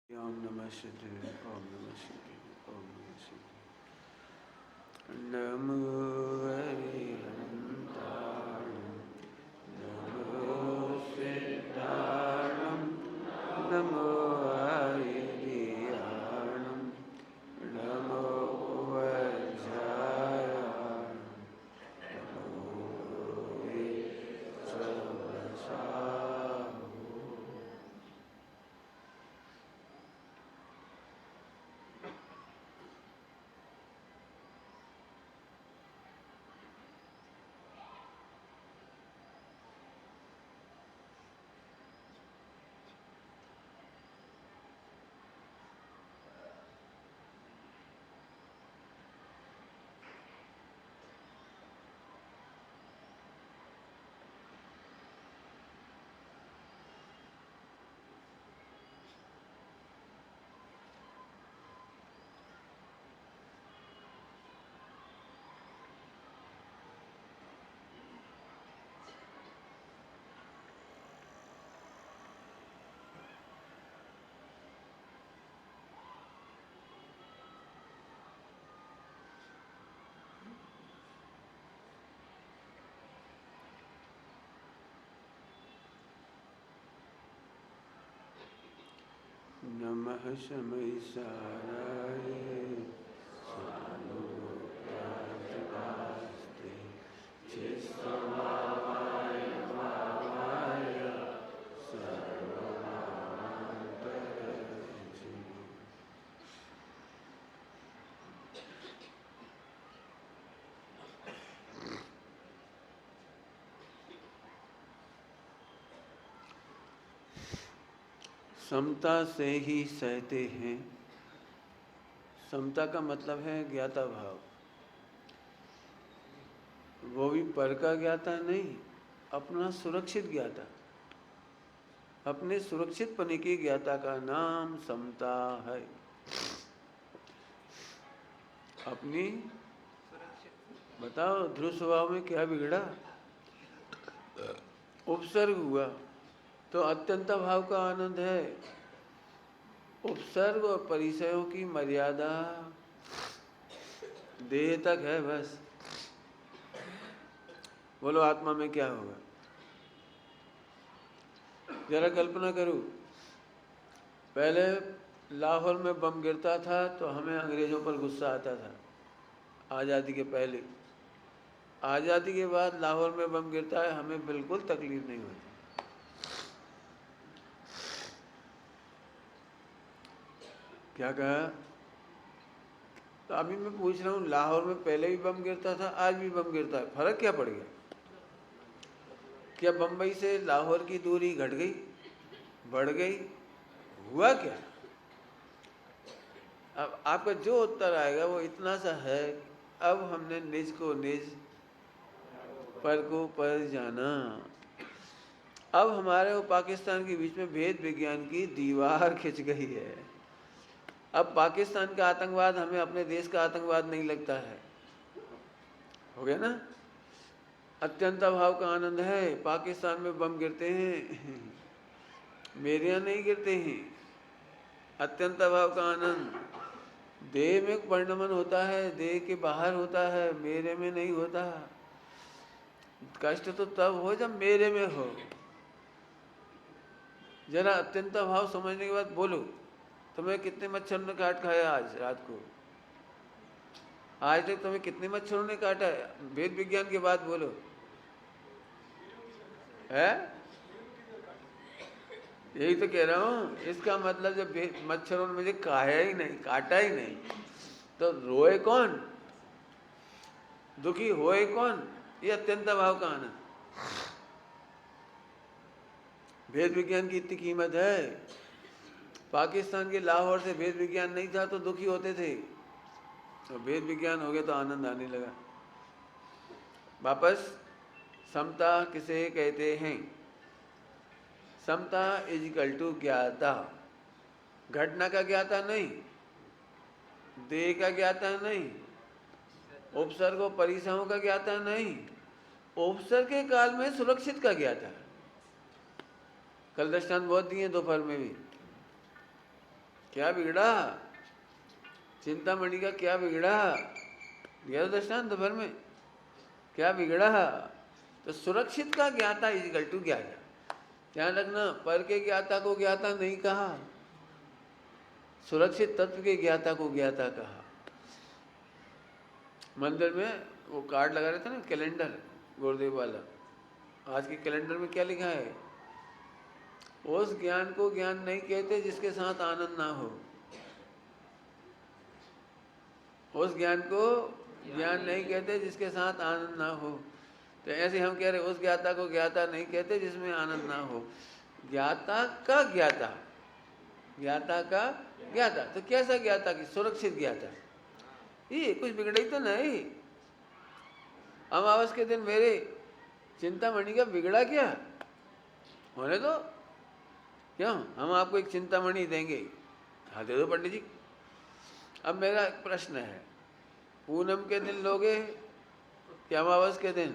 ओम नमः शिवाय। ओम नमः शिवाय। ओम नमः शिवाय। नमो हरिहंताणं, नमो सिद्धाणं, नमो हरिहराणं, नमो वज्रायाणं, नमो विश्ववशाय। नमः शमय साराय सानुग्रहप्रदास्ते चित्सवाय भावाय सर्वमान्तरञ्जि। समता से ही सहते हैं। समता का मतलब है ज्ञाता भाव। वो भी पर का ज्ञाता नहीं, अपना सुरक्षित ज्ञाता। अपने सुरक्षित पने की ज्ञाता का नाम समता है। अपनी बताओ, ध्रुव स्वभाव में क्या बिगड़ा? उपसर्ग हुआ तो अत्यंत भाव का आनंद है। उपसर्ग और परिचयों की मर्यादा देह तक है बस। बोलो आत्मा में क्या होगा? जरा कल्पना करो, पहले लाहौर में बम गिरता था तो हमें अंग्रेजों पर गुस्सा आता था, आज़ादी के पहले। आज़ादी के बाद लाहौर में बम गिरता है, हमें बिल्कुल तकलीफ नहीं होती। क्या कहा? तो अभी मैं पूछ रहा हूँ, लाहौर में पहले भी बम गिरता था, आज भी बम गिरता है, फर्क क्या पड़ गया? क्या बम्बई से लाहौर की दूरी घट गई, बढ़ गई, हुआ क्या? अब आपका जो उत्तर आएगा वो इतना सा है, अब हमने निज को निज, पर को पर जाना। अब हमारे और पाकिस्तान के बीच में भेद विज्ञान की दीवार खिंच गई है। अब पाकिस्तान का आतंकवाद हमें अपने देश का आतंकवाद नहीं लगता है। हो गया ना? अत्यंत भाव का आनंद है। पाकिस्तान में बम गिरते हैं, मेरे यहाँ नहीं गिरते हैं। अत्यंत भाव का आनंद। देह में परिणमन होता है, देह के बाहर होता है, मेरे में नहीं होता। कष्ट तो तब हो जब मेरे में हो। जरा अत्यंत भाव समझने के बाद बोलो, तुम्हें कितने मच्छर ने काट खाया आज रात को? आज तक तुम्हें कितने मच्छरों ने काटा? वेद विज्ञान के बाद बोलो। है? यही तो कह रहा हूँ। इसका मतलब जब मच्छरों ने मुझे खाया ही नहीं, काटा ही नहीं, तो रोए कौन, दुखी होए कौन? ये अत्यंत भाव का आनंद। वेद विज्ञान की इतनी कीमत है। पाकिस्तान के लाहौर से वेद विज्ञान नहीं था तो दुखी होते थे, तो वेद विज्ञान हो गया तो आनंद आने लगा। वापस, समता किसे कहते हैं? समता इजिकल टू ज्ञाता। घटना का ज्ञाता नहीं, देह का ज्ञाता नहीं, उपसर्ग और परिसरों का ज्ञाता नहीं, उपसर्ग के काल में सुरक्षित का ज्ञाता। कल दृष्टांत बहुत दिए दोपहर में भी। क्या बिगड़ा? चिंतामणि का क्या बिगड़ा? दिया दृष्टांत भर में, क्या बिगड़ा? तो सुरक्षित का ज्ञाता इक्वल टू ज्ञाता। ध्यान रखना, पर के ज्ञाता को ज्ञाता नहीं कहा, सुरक्षित तत्व के ज्ञाता को ज्ञाता कहा। मंदिर में वो कार्ड लगा रहे थे ना, कैलेंडर गुरुदेव वाला, आज के कैलेंडर में क्या लिखा है? उस ज्ञान को ज्ञान नहीं कहते जिसके साथ आनंद ना हो। उस ज्ञान को ज्ञान नहीं कहते जिसके साथ आनंद ना हो। तो ऐसे हम कह रहे उस ज्ञाता को ज्ञाता नहीं कहते जिसमें आनंद ना हो। ज्ञाता का ज्ञाता, ज्ञाता का ज्ञाता, तो कैसा ज्ञाता? की सुरक्षित ज्ञाता। ये कुछ बिगड़ा ही तो नहीं। अमावस के दिन मेरे चिंतामणि का बिगड़ा क्या? होने दो। क्यों? हम आपको एक चिंतामणि देंगे। हाँ दे दो पंडित जी। अब मेरा प्रश्न है, पूनम के दिन लोगे क्या अमावस के दिन?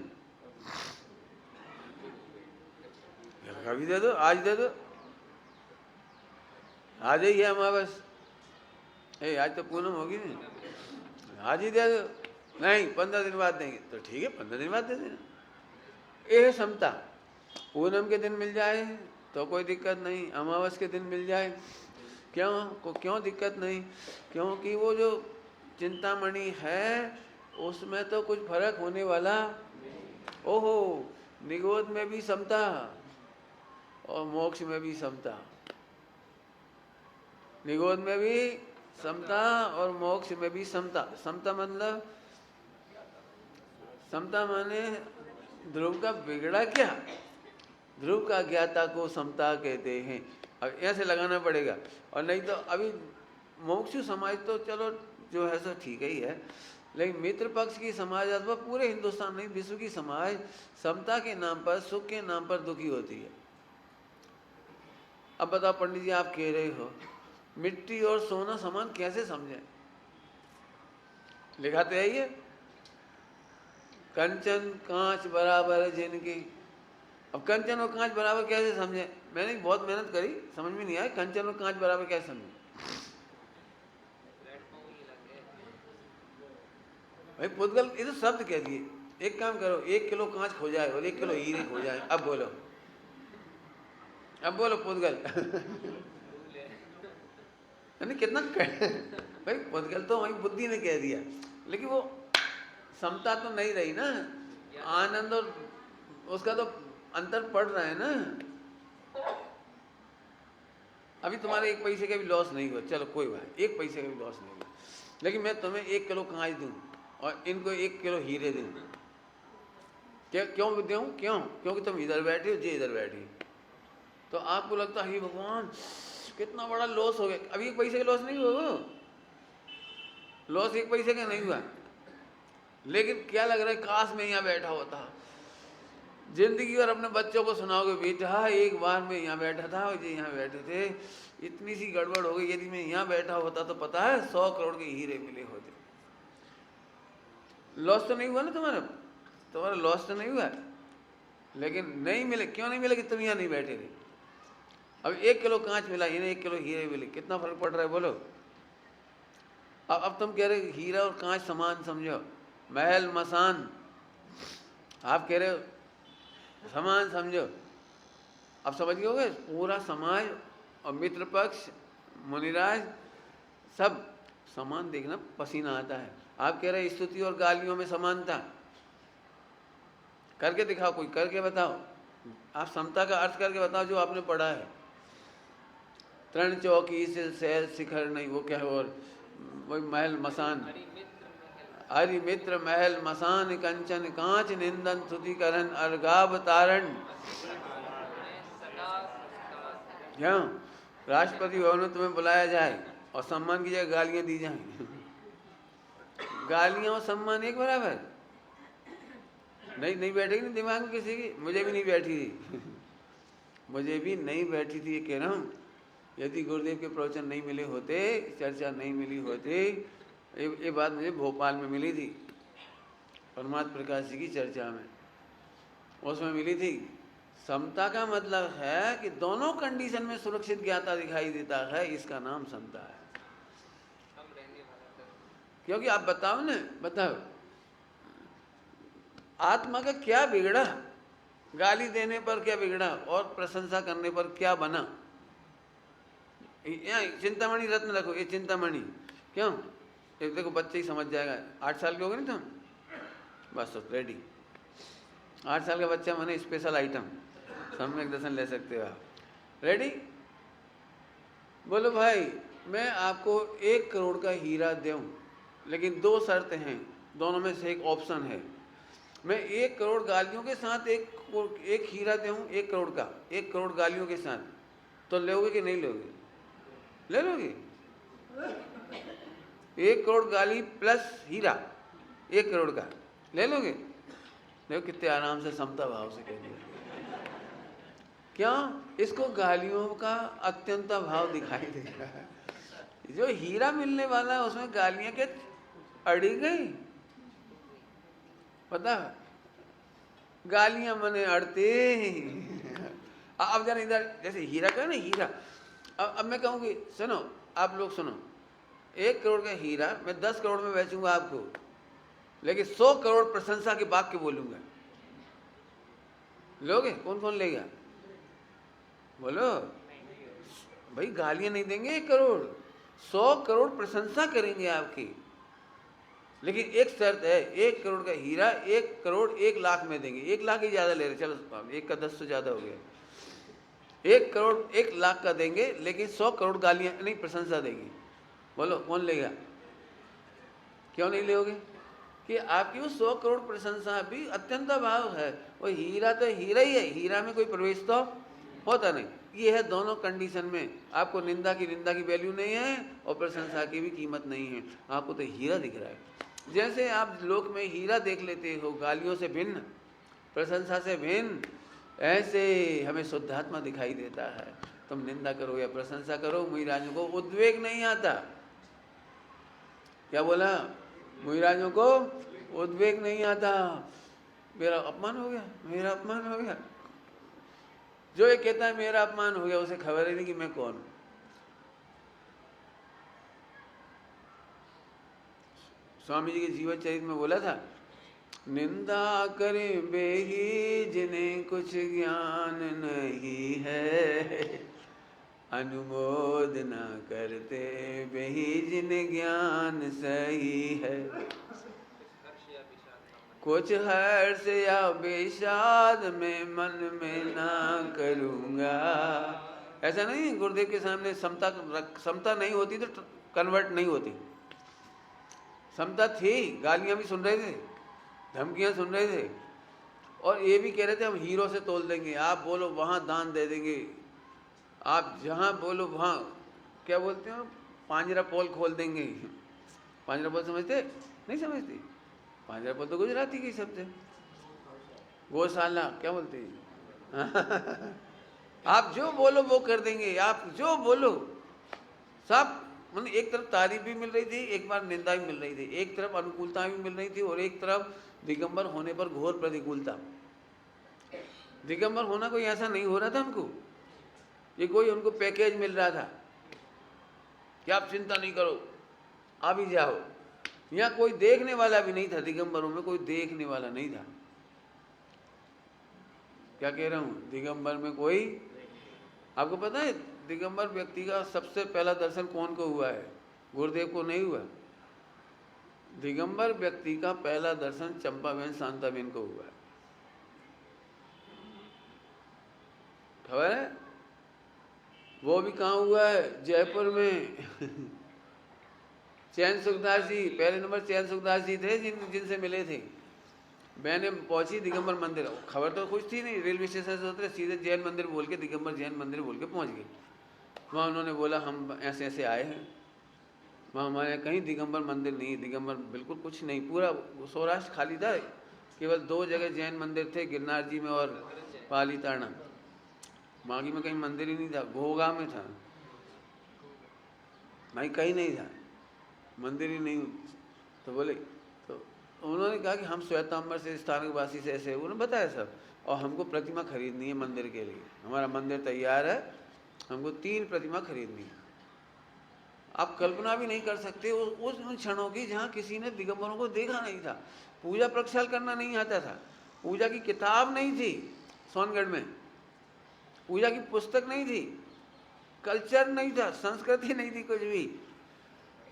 कभी दे दो, आज दे दो, आज ही है अमावस। आज तो पूनम होगी नहीं, आज ही दे दो। नहीं 15 दिन बाद देंगे, तो ठीक है 15 दिन बाद दे देना। ये है समता। पूनम के दिन मिल जाए तो कोई दिक्कत नहीं, अमावस के दिन मिल जाए क्यों दिक्कत नहीं? क्योंकि वो जो चिंतामणि है उसमें तो कुछ फर्क होने वाला। ओहो, निगोद में भी समता और मोक्ष में भी समता। निगोद में भी समता और मोक्ष में भी समता। समता मतलब, समता माने ध्रुव का बिगड़ा क्या? ध्रुव का ज्ञाता को समता कहते हैं। अब ऐसे लगाना पड़ेगा, और नहीं तो अभी मोक्षु समाज तो चलो जो है सो ठीक ही है, लेकिन मित्र पक्ष की समाज अथवा पूरे हिंदुस्तान नहीं विश्व की समाज समता के नाम पर, सुख के नाम पर दुखी होती है। अब बताओ पंडित जी, आप कह रहे हो मिट्टी और सोना समान कैसे समझे? लिखा तो है ये, कंचन कांच बराबर है जिनकी। अब कंचन और कांच बराबर कैसे समझे? मैंने बहुत मेहनत करी, समझ में नहीं आया कंचन और कांच बराबर कैसे समझे। भाई पुद्गल, ये तो शब्द कह दिए। एक काम करो, 1 किलो कांच खो जाए और 1 किलो हीरे खो जाए, अब बोलो, अब बोलो पुद्गल। कितना भाई पुद्गल तो वही बुद्धि ने कह दिया, लेकिन वो समता तो नहीं रही ना। आनंद और उसका तो अंतर पड़ रहा है ना। अभी तुम्हारे 1 पैसे का भी लॉस नहीं हुआ, चलो कोई बात, 1 पैसे का भी लॉस नहीं हुआ, लेकिन मैं तुम्हें 1 किलो कांच दूं और इनको 1 किलो हीरे दूं, क्या क्यों दूं? क्योंकि तुम इधर बैठे हो, जे इधर बैठे, तो आपको लगता है भगवान कितना बड़ा लॉस हो गया। अभी 1 पैसे का लॉस नहीं हुआ, लॉस 1 पैसे का नहीं हुआ, लेकिन क्या लग रहा है काश मैं यहाँ बैठा होता। जिंदगी भर अपने बच्चों को सुनाओगे, बेटा एक बार मैं यहाँ बैठा था और ये यहाँ बैठे थे, इतनी सी गड़बड़ हो गई, यदि मैं यहाँ बैठा होता तो पता है 100 करोड़ के हीरे मिले होते। लॉस तो नहीं हुआ ना तुम्हारा लॉस तो नहीं हुआ, लेकिन नहीं मिले। क्यों नहीं मिले? कि तुम यहाँ नहीं बैठे थे। अब 1 किलो कांच मिला, इन्हें 1 किलो हीरे मिले, कितना फर्क पड़ रहा है बोलो। अब तुम कह रहे हीरा और कांच समान समझो, महल मसान आप कह रहे हो समान समझो। अब समझ गए होगे, पूरा समाज और मित्र पक्ष मुनिराज सब समान देखना पसीना आता है। आप कह रहे स्तुति और गालियों में समानता, करके दिखाओ, कोई करके बताओ। आप समता का अर्थ करके बताओ जो आपने पढ़ा है। तरण चौकी से शहर शिखर नहीं, वो क्या है, और वही महल मसान, हरि मित्र महल मसान कंचन कांच निंदन स्तुतिकरण अर्गाव तारण। क्यों? राष्ट्रपति भवन में तुम्हें बुलाया जाए और सम्मान की जगह गालियां दी जाएं। गालियां और सम्मान एक बराबर नहीं बैठेगी ना दिमाग में किसी की। मुझे भी नहीं बैठी थी, मुझे भी नहीं बैठी थी, ये कह रहा हूँ। यदि गुरुदेव के प्रवचन नहीं मिले होते, चर्चा नहीं मिली होती, ये बात मुझे भोपाल में मिली थी, परमात्म प्रकाश जी की चर्चा में, उसमें मिली थी। समता का मतलब है कि दोनों कंडीशन में सुरक्षित ज्ञाता दिखाई देता है, इसका नाम समता है। क्योंकि आप बताओ ना, बताओ आत्मा का क्या बिगड़ा? गाली देने पर क्या बिगड़ा और प्रशंसा करने पर क्या बना? यहाँ चिंतामणि रत्न रखो, ये चिंतामणि क्यों? एक देखो बच्चे ही समझ जाएगा। 8 साल के हो गए ना तुम, बस तो रेडी। 8 साल का बच्चा माने स्पेशल आइटम, सम्यक दर्शन ले सकते हो आप। रेडी? बोलो भाई मैं आपको 1 करोड़ का हीरा दूं, लेकिन 2 शर्त हैं, दोनों में से एक ऑप्शन है। मैं 1 करोड़ गालियों के साथ एक हीरा दूं, 1 करोड़ का, 1 करोड़ गालियों के साथ, तो लोगे कि नहीं लोगे? ले लोगे? 1 करोड़ गाली प्लस हीरा 1 करोड़ का ले लोगे? देखो कितने आराम से समता भाव से कह दिया। क्यों? इसको गालियों का अत्यंत भाव दिखाई दे रहा है। जो हीरा मिलने वाला है उसमें गालियां क्या अड़ी गई? पता? गालियां मने अड़ते। अब जरा इधर जैसे हीरा कहे ना, हीरा। अब मैं कहूँगी सुनो, आप लोग सुनो, 1 करोड़ का हीरा मैं 10 करोड़ में बेचूंगा आपको, लेकिन 100 करोड़ प्रशंसा के वाक्य बोलूंगा, लोगे? कौन कौन लेगा? बोलो भाई। गालियां नहीं देंगे 1 करोड़, 100 करोड़ प्रशंसा करेंगे आपकी, लेकिन एक शर्त है, 1 करोड़ का हीरा 1 करोड़ 1 लाख में देंगे। 1 लाख ही ज्यादा ले रहे, चलो 1 का 10 तो ज्यादा हो गया। 1 करोड़ 1 लाख का देंगे, लेकिन 100 करोड़ गालियां नहीं प्रशंसा देंगे। बोलो कौन लेगा? क्यों नहीं लोगे? कि आपकी वो 100 करोड़ प्रशंसा भी अत्यंत भाव है। वो हीरा तो हीरा ही है, हीरा में कोई प्रवेश तो होता नहीं। ये है दोनों कंडीशन में, आपको निंदा की वैल्यू नहीं है और प्रशंसा की भी कीमत नहीं है, आपको तो हीरा दिख रहा है। जैसे आप लोक में हीरा देख लेते हो, गालियों से भिन्न, प्रशंसा से भिन्न, ऐसे हमें शुद्धात्मा दिखाई देता है। तुम निंदा करो या प्रशंसा करो, मुहिराजों को उद्वेग नहीं आता। क्या बोला? मुहिराजों को उद्वेग नहीं आता। मेरा अपमान हो गया, मेरा अपमान हो गया। जो ये कहता है मेरा अपमान हो गया, उसे खबर ही नहीं कि मैं कौन हूं। स्वामी जी के जीवन चरित्र में बोला था, निंदा करे बेही जिन्हें कुछ ज्ञान नहीं है, अनुमोदना करते बेही जिन्हें ज्ञान सही है। कुछ हर्ष या विषाद में मन में ना करूँगा। ऐसा नहीं, गुरुदेव के सामने समता नहीं होती तो कन्वर्ट नहीं होती। समता थी, गालियाँ भी सुन रहे थे, धमकियाँ सुन रहे थे, और ये भी कह रहे थे हम हीरो से तोल देंगे, आप बोलो वहाँ दान दे देंगे, आप जहाँ बोलो वहाँ, क्या बोलते हो, पांजरा पोल खोल देंगे। पांजरा पोल समझते? नहीं समझते? पांजरा पोल तो गुजराती की शब्द है। गौशाला क्या बोलते हैं? आप जो बोलो वो कर देंगे, आप जो बोलो सब। मतलब एक तरफ तारीफ भी मिल रही थी, एक बार निंदा भी मिल रही थी, एक तरफ अनुकूलता भी मिल रही थी और एक तरफ दिगंबर होने पर घोर प्रतिकूलता। दिगंबर होना कोई ऐसा नहीं हो रहा था उनको, ये कोई उनको पैकेज मिल रहा था कि आप चिंता नहीं करो, आप ही जाओ। यहाँ कोई देखने वाला भी नहीं था, दिगंबरों में कोई देखने वाला नहीं था। क्या कह रहा हूँ? दिगंबर में कोई, आपको पता है दिगंबर व्यक्ति का सबसे पहला दर्शन कौन को हुआ है? गुरुदेव को नहीं हुआ। दिगंबर व्यक्ति का पहला दर्शन चंपाबेन शांताबेन को हुआ है। खबर है? वो भी कहाँ हुआ है? जयपुर में। चैन सुखदास जी, पहले नंबर चैन सुखदास जी थे जिनसे मिले थे। मैंने पहुंची दिगंबर मंदिर, खबर तो कुछ थी नहीं, रेलवे स्टेशन से उतरे सीधे जैन मंदिर बोल के, दिगंबर जैन मंदिर बोल के पहुंच गए। वहाँ उन्होंने बोला हम ऐसे ऐसे आए हैं। वहाँ हमारे कहीं दिगंबर मंदिर नहीं, दिगंबर बिल्कुल कुछ नहीं, पूरा सौराष्ट्र खाली था। केवल 2 जगह जैन मंदिर थे, गिरनार जी में और पालीताना। बाकी में कहीं मंदिर ही नहीं था। घोगा में था भाई, कहीं नहीं था, मंदिर ही नहीं। तो बोले, तो उन्होंने कहा कि हम श्वेतांबर से स्थानकवासी से ऐसे, उन्होंने बताया सब। और हमको प्रतिमा खरीदनी है मंदिर के लिए। हमारा मंदिर तैयार है, हमको 3 प्रतिमा खरीदनी है। आप कल्पना भी नहीं कर सकते उस उन क्षणों की जहाँ किसी ने दिगंबरों को देखा नहीं था, पूजा प्रक्षाल करना नहीं आता था, पूजा की किताब नहीं थी सोनगढ़ में, पूजा की पुस्तक नहीं थी, कल्चर नहीं था, संस्कृति नहीं थी कुछ भी।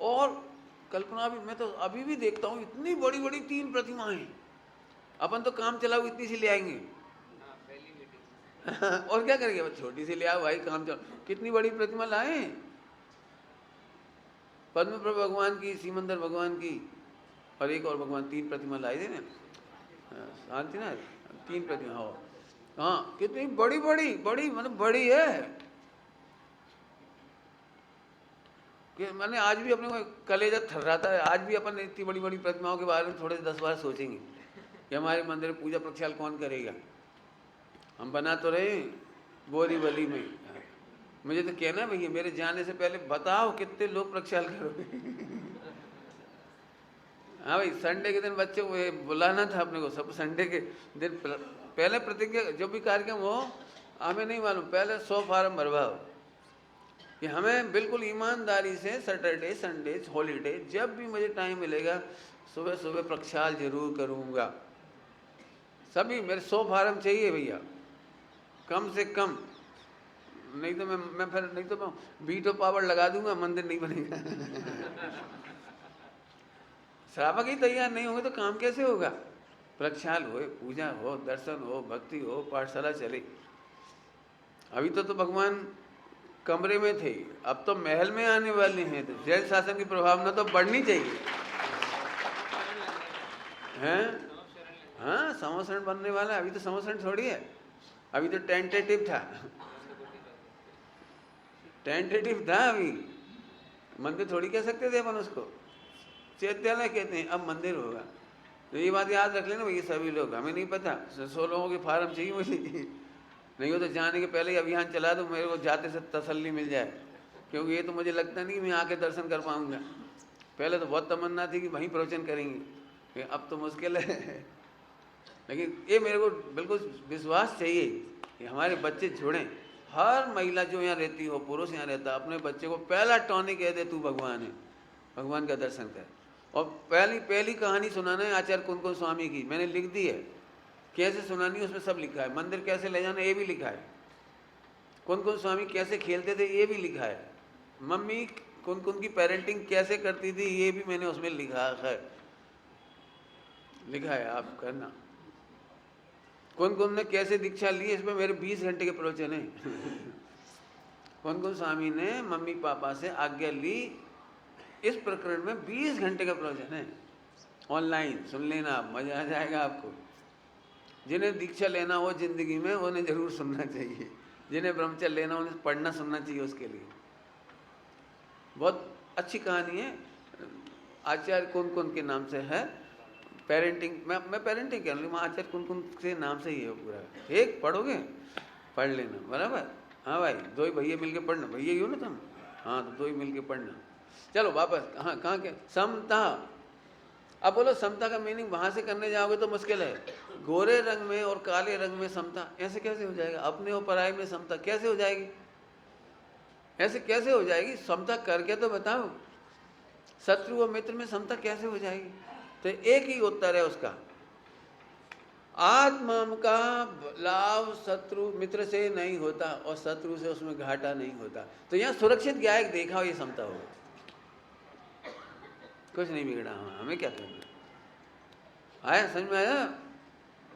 और कल्पना भी, मैं तो अभी भी देखता हूँ इतनी बड़ी बड़ी 3 प्रतिमाएं, अपन तो काम चलाओ इतनी सी ले आएंगे और क्या करेंगे, बस छोटी सी ले आओ भाई, काम चलाओ। कितनी बड़ी प्रतिमा लाए, पद्म प्रभु भगवान की, सीमंदर भगवान की, और एक और भगवान, 3 प्रतिमा लाए थे ना, शांति ना, 3 प्रतिमा हो। हाँ, कितनी बड़ी बड़ी बड़ी, मतलब बड़ी है कि मैंने आज भी अपने को कलेजा थर्राता है। आज भी अपन इतनी बड़ी बड़ी प्रतिमाओं के बारे में थोड़े 10 बार सोचेंगे कि हमारे मंदिर में पूजा प्रक्षाल कौन करेगा। हम बना तो रहे बोरीवली में, मुझे तो कहना भैया मेरे जाने से पहले बताओ कितने लोग प्रक्षाल करोगे। हाँ भाई, संडे के दिन बच्चे को बुलाना था अपने को, सब संडे के दिन पहले प्रतिज्ञा, जो भी कार्यक्रम हो हमें नहीं मालूम, पहले 100 फार्म भरवाओ कि हमें बिल्कुल ईमानदारी से सैटरडे संडे हॉलीडे जब भी मुझे टाइम मिलेगा सुबह सुबह प्रक्षाल जरूर करूँगा। सभी मेरे 100 फार्म चाहिए भैया, कम से कम, नहीं तो मैं फिर नहीं तो मैं वीटो पावर लगा दूंगा, मंदिर नहीं बनेगा। श्रावक ही तैयार नहीं होंगे तो काम कैसे होगा। प्रक्षाल हो, पूजा हो, दर्शन हो, भक्ति हो, पाठशाला चले। अभी तो भगवान कमरे में थे, अब तो महल में आने वाले हैं, तो जैन शासन की प्रभावना तो बढ़नी चाहिए, हैं? हाँ, समोसरण बनने वाला है, अभी तो समोसरण थोड़ी है, अभी तो टेंटेटिव था, टेंटेटिव था, अभी मंदिर थोड़ी कह सकते थे अपन उसको, चैत्यालय कहते हैं, अब मंदिर होगा। तो ये बात याद रख लेना भैया सभी लोग, हमें नहीं पता, 100 लोगों के फार्म चाहिए मुझे, नहीं हो तो जाने के पहले ही अभियान चला दो, मेरे को जाते से तसल्ली मिल जाए, क्योंकि ये तो मुझे लगता नहीं कि मैं आके दर्शन कर पाऊँगा। पहले तो बहुत तमन्ना थी कि वहीं प्रवचन करेंगे, अब तो मुश्किल है। लेकिन ये मेरे को बिल्कुल विश्वास चाहिए कि हमारे बच्चे जुड़ें। हर महिला जो यहाँ रहती हो, पुरुष यहाँ रहता, अपने बच्चे को पहला टॉनिक कह दे तू भगवान है, भगवान का दर्शन कर। और पहली कहानी सुनाना है आचार्य कुंकुम स्वामी की, मैंने लिख दी है, कैसे सुनानी है उसमें सब लिखा है, मंदिर कैसे ले जाना ये भी लिखा है, कुंकुम स्वामी कैसे खेलते थे ये भी लिखा है, मम्मी कुंकुम की पेरेंटिंग कैसे करती थी ये भी मैंने उसमें लिखा है, आप करना। कुंकुम ने कैसे दीक्षा ली, इसमें मेरे 20 घंटे के प्रवचन है। कुंकुम स्वामी ने मम्मी पापा से आज्ञा ली, इस प्रकरण में 20 घंटे का प्रवचन है, ऑनलाइन सुन लेना, मजा आ जाएगा आपको। जिन्हें दीक्षा लेना हो जिंदगी में उन्हें जरूर सुनना चाहिए, जिन्हें ब्रह्मचर्य लेना हो उन्हें पढ़ना सुनना चाहिए, उसके लिए बहुत अच्छी कहानी है, आचार्य कुंकुम के नाम से है, पेरेंटिंग, मैं पेरेंटिंग कह रहा हूँ, आचार्य कुंकुम के नाम से ही है पूरा, ठीक, पढ़ोगे पढ़ लेना, बराबर। हाँ भाई, 2 ही भैया मिल के पढ़ना, भैया ही हो ना तुम, हाँ तो 2 ही मिल के पढ़ना। चलो वापस, हाँ कहाँ के, समता। अब बोलो समता का मीनिंग वहाँ से करने जाओगे तो मुश्किल है, गोरे रंग में और काले रंग में समता ऐसे कैसे हो जाएगा, अपने और पराये में समता कैसे हो जाएगी, ऐसे कैसे हो जाएगी, समता करके तो बताओ, शत्रु और मित्र में समता कैसे हो जाएगी। तो एक ही उत्तर है उसका, आत्मा का लाभ शत्रु मित्र से नहीं होता और शत्रु से उसमें घाटा नहीं होता। तो यहाँ सुरक्षित गायक देखा हो, ये समता हो, कुछ नहीं बिगड़ा, हमें क्या करना। आया, समझ में आया।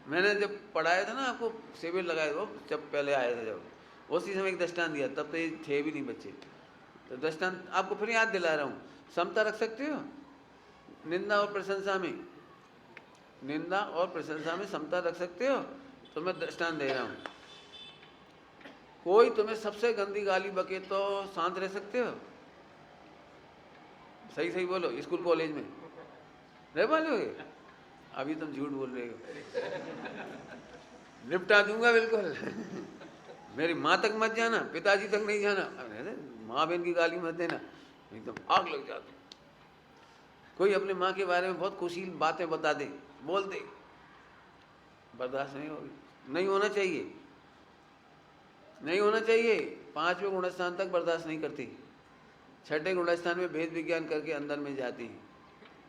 मैंने जब पढ़ाया था ना आपको, शिविर लगाया वो जब पहले आया था, जब उसी समय एक दृष्टांत दिया, तब तो ये थे भी नहीं बच्चे, तो दृष्टांत आपको फिर याद दिला रहा हूँ। समता रख सकते हो, निंदा और प्रशंसा में, निंदा और प्रशंसा में समता रख सकते हो। तो मैं दृष्टांत दे रहा हूँ, कोई तुम्हें सबसे गंदी गाली बके तो शांत रह सकते हो, सही सही बोलो, स्कूल कॉलेज में रह पालोगे, अभी तुम झूठ बोल रहे हो। निपटा दूंगा बिल्कुल। मेरी माँ तक मत जाना, पिताजी तक नहीं जाना, माँ बहन की गाली मत देना, एकदम आग लग जाती। कोई अपने माँ के बारे में बहुत कुशील बातें बता दे, बोल दे, बर्दाश्त नहीं होगी। नहीं होना चाहिए, नहीं होना चाहिए। 5वें गुणस्थान तक बर्दाश्त नहीं करती, 6ठे गुणस्थान में भेद विज्ञान करके अंदर में जाती हैं,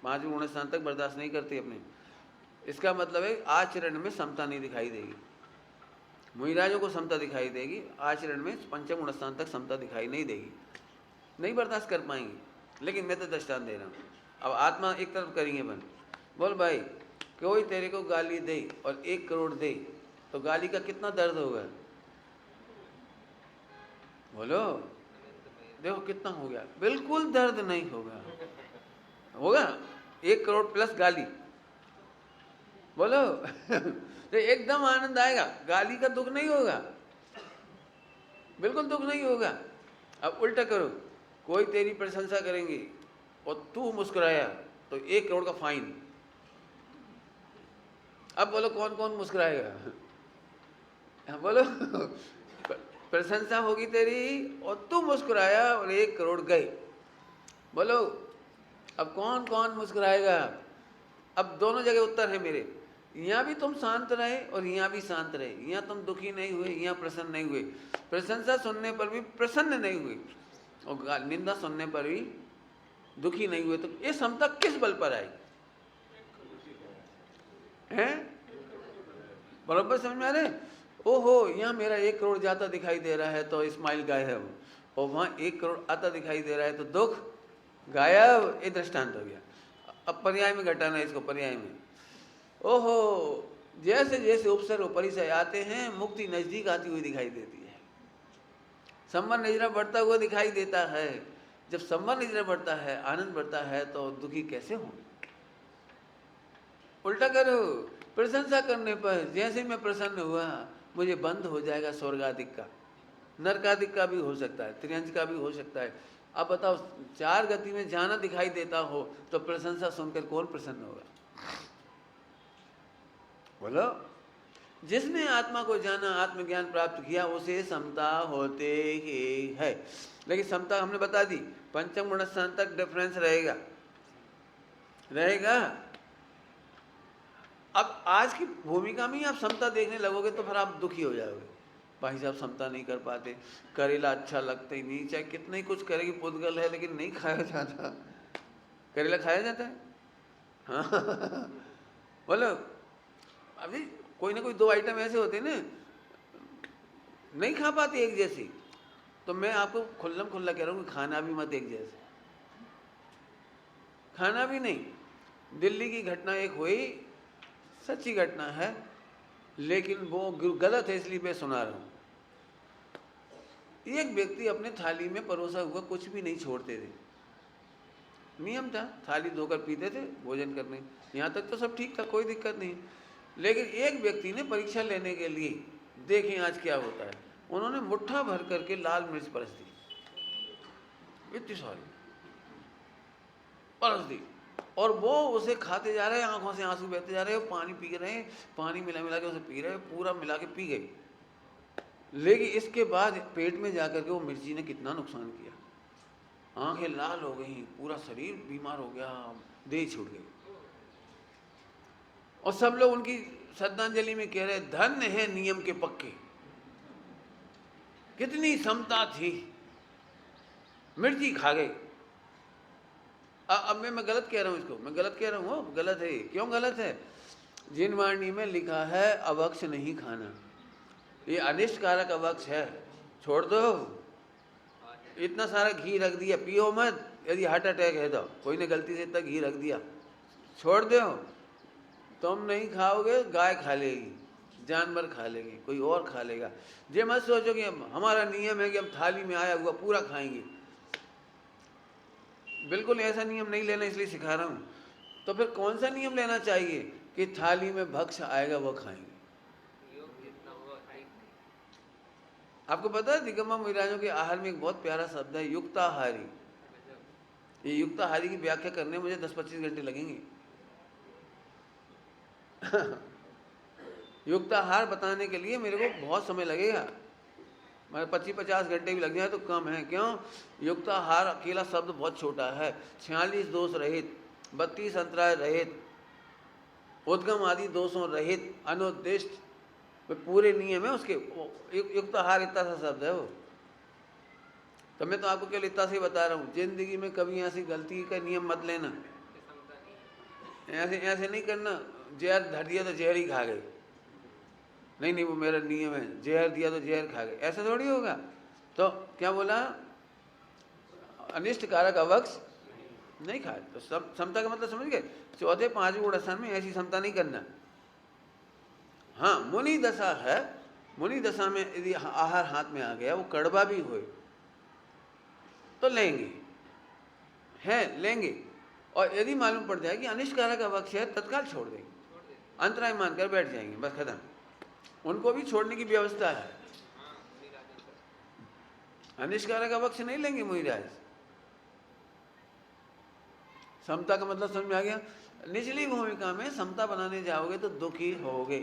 5वें गुणस्थान तक बर्दाश्त नहीं करती अपने। इसका मतलब है आचरण में समता नहीं दिखाई देगी। मुनिराजों को समता दिखाई देगी, आचरण में पंचम गुणस्थान तक समता दिखाई नहीं देगी, नहीं बर्दाश्त कर पाएंगे। लेकिन मैं तो दृष्टांत दे रहा हूँ। अब आत्मा एक तरफ करेंगे बन, बोल भाई कोई तेरे को गाली दे और 1 करोड़ दे तो गाली का कितना दर्द होगा? बोलो, देखो कितना हो गया, बिल्कुल दर्द नहीं होगा। होगा 1 करोड़ प्लस गाली, बोलो तो एकदम आनंद आएगा, गाली का दुख नहीं होगा, बिल्कुल दुख नहीं होगा। अब उल्टा करो, कोई तेरी प्रशंसा करेंगे और तू मुस्कुराया तो 1 करोड़ का फाइन। अब बोलो कौन कौन मुस्कुराएगा? बोलो प्रशंसा होगी तेरी और तू मुस्कुराया और 1 करोड़ गए। बोलो अब कौन कौन मुस्कुराएगा? अब दोनों जगह उत्तर है मेरे, यहाँ भी तुम शांत रहे और यहाँ भी शांत रहे। यहाँ तुम दुखी नहीं हुए, यहाँ प्रसन्न नहीं हुए। प्रशंसा सुनने पर भी प्रसन्न नहीं हुए और निंदा सुनने पर भी दुखी नहीं हुए। तो ये समता किस बल पर आई है? बराबर समझ में आ रहे? ओहो, यहाँ मेरा 1 करोड़ जाता दिखाई दे रहा है तो स्माइल गायब, और वहाँ 1 करोड़ आता दिखाई दे रहा है तो दुख गायब। ये दृष्टांत हो गया। अब पर्याय में घटाना है इसको, पर्याय में। ओहो, जैसे जैसे उपसर्ग परिचय आते हैं मुक्ति नजदीक आती हुई दिखाई देती है, संबंध नजरा बढ़ता हुआ दिखाई देता है। जब संबंध नजरा बढ़ता है, आनंद बढ़ता है तो दुखी कैसे हो? उल्टा करो, प्रशंसा करने पर जैसे मैं प्रसन्न हुआ मुझे बंद हो जाएगा स्वर्गादिक का, नरकादिक का भी हो सकता है, त्रियंश का भी हो सकता है। अब बताओ 4 गति में जाना दिखाई देता हो तो प्रशंसा सुनकर कौन प्रसन्न होगा? बोलो, जिसने आत्मा को जाना, आत्मज्ञान प्राप्त किया, उसे समता होते ही है। लेकिन समता हमने बता दी, पंचम गुणस्थान तक डिफरेंस रहेगा, रहेगा। अब आज की भूमिका में आप समता देखने लगोगे तो फिर आप दुखी हो जाओगे। भाई साहब समता नहीं कर पाते, करेला अच्छा लगता ही नहीं, चाहे कितना ही कुछ करेगी, पुद्गल है लेकिन नहीं खाया जाता। करेला खाया जाता है? हाँ बोलो, अभी कोई ना कोई 2 आइटम ऐसे होते हैं ना, नहीं खा पाते एक जैसी। तो मैं आपको खुल्लम खुल्ला कह रहा हूँ कि खाना भी मत एक जैसे, खाना भी नहीं। दिल्ली की घटना एक हुई, सच्ची घटना है लेकिन वो गलत है इसलिए मैं सुना रहा हूँ। एक व्यक्ति अपने थाली में परोसा हुआ कुछ भी नहीं छोड़ते थे, नियम था, थाली धोकर पीते थे भोजन करने, यहाँ तक तो सब ठीक था, कोई दिक्कत नहीं। लेकिन एक व्यक्ति ने परीक्षा लेने के लिए, देखें आज क्या होता है, उन्होंने मुट्ठा भर करके लाल मिर्च परस दी, इतनी सारी परस दी, और वो उसे खाते जा रहे हैं, आंखों से आंसू बहते जा रहे हैं, पानी पी रहे हैं, पानी मिला मिला के उसे पी रहे हैं, पूरा मिला के पी गए। लेकिन इसके बाद पेट में जाकर के वो मिर्ची ने कितना नुकसान किया, आंखें लाल हो गई, पूरा शरीर बीमार हो गया, देह छूट गई। और सब लोग उनकी श्रद्धांजलि में कह रहे धन्य है नियम के पक्के, कितनी समता थी, मिर्ची खा गए। अब मैं गलत कह रहा हूँ इसको, मैं गलत कह रहा हूँ, गलत है। क्यों गलत है? जिन वाणी में लिखा है अवक्ष नहीं खाना, ये अनिष्टकारक अवक्ष है, छोड़ दो। इतना सारा घी रख दिया, पियो मत, यदि हार्ट अटैक है तो, कोई ने गलती से इतना घी रख दिया, छोड़ दो। तुम नहीं खाओगे, गाय खा लेगी, जानवर खा लेंगे, कोई और खा लेगा। ये मत सोचो कि हमारा नियम है कि हम थाली में आया हुआ पूरा खाएंगे, बिल्कुल ऐसा नियम नहीं लेना, इसलिए सिखा रहा हूँ। तो फिर कौन सा नियम लेना चाहिए कि थाली में भक्ष आएगा वो खाएंगे? आपको पता है दिगंबर मुनिराजों के आहार में एक बहुत प्यारा शब्द है युक्ताहारी। ये युक्ताहारी की व्याख्या करने मुझे 10-25 घंटे लगेंगे। युक्ताहार बताने के लिए मेरे को बहुत समय लगेगा, मैं 25-50 घंटे भी लग जाए तो कम है। क्यों? युक्ताहार अकेला शब्द बहुत छोटा है, 46 दोष रहित, 32 अंतराय रहित, उद्गम आदि दोषों रहित, अनुद्दिष्ट, वो पूरे नियम है उसके, युक्ताहार इतना सा शब्द है वो। तो मैं तो आपको केवल इतना से बता रहा हूँ, जिंदगी में कभी ऐसी गलती का नियम मत लेना, ऐसे ऐसे नहीं करना, जहर धर दिया तो जहर ही खा गए, नहीं नहीं वो मेरा नियम है, जहर दिया तो जहर खा गए, ऐसा थोड़ी होगा। तो क्या बोला, अनिष्ट कारक अवक्ष नहीं खाए। तो समता का मतलब समझ गए, चौथे पांचवें गुण स्थान में ऐसी समता नहीं करना। हाँ मुनि दशा है, मुनि दशा में यदि आहार हाथ में आ गया, वो कड़वा भी होए तो लेंगे, है लेंगे, और यदि मालूम पड़ जाए कि अनिष्ट कारक अवक्ष है, तत्काल छोड़ देंगे, अंतराय मानकर बैठ जाएंगे, बस खत्म। उनको भी छोड़ने की व्यवस्था है, अनिष्ट कारक अवक्ष नहीं लेंगे मुनिराज। समता का मतलब समझ में आ गया। निचली भूमिका में समता बनाने जाओगे तो दुखी होगे।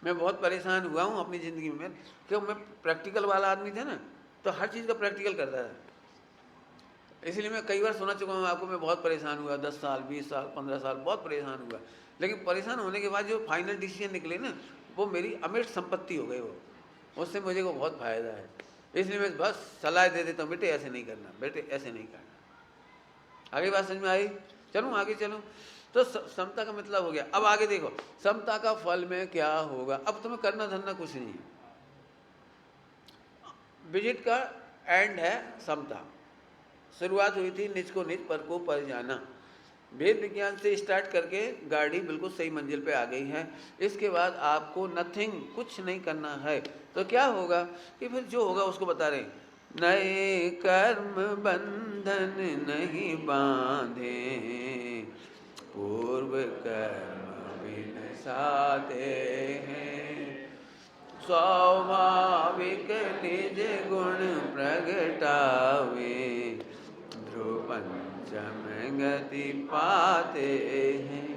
मैं बहुत परेशान हुआ हूँ अपनी ज़िंदगी में, क्यों, मैं प्रैक्टिकल वाला आदमी था ना, तो हर चीज़ का प्रैक्टिकल करता था, इसलिए मैं कई बार सुना चुका हूँ आपको, मैं बहुत परेशान हुआ, 10 साल 20 साल 15 साल बहुत परेशान हुआ, लेकिन परेशान होने के बाद जो फाइनल डिसीजन निकले ना, वो मेरी अमिट संपत्ति हो गई, वो उससे मुझे को बहुत फ़ायदा है। इसलिए मैं बस सलाह दे देता हूँ, बेटे ऐसे नहीं करना, बेटे ऐसे नहीं करना। आगे बात समझ में आई? चलूँ आगे चलूँ। तो समता का मतलब हो गया। अब आगे देखो, समता का फल में क्या होगा। अब तुम्हें करना धरना कुछ नहीं है, विजिट का एंड है समता। शुरुआत हुई थी निज को निज, पर को पर जाना। वेद विज्ञान से स्टार्ट करके गाड़ी बिल्कुल सही मंजिल पे आ गई है। इसके बाद आपको नथिंग, कुछ नहीं करना है। तो क्या होगा कि फिर जो होगा उसको बता रहे, नए कर्म बंधन नहीं बांधे, पूर्व कर्म बिन साधे हैं, स्वाभाविक निज गुण प्रगटावे, ध्रुव पंचम गति पाते हैं।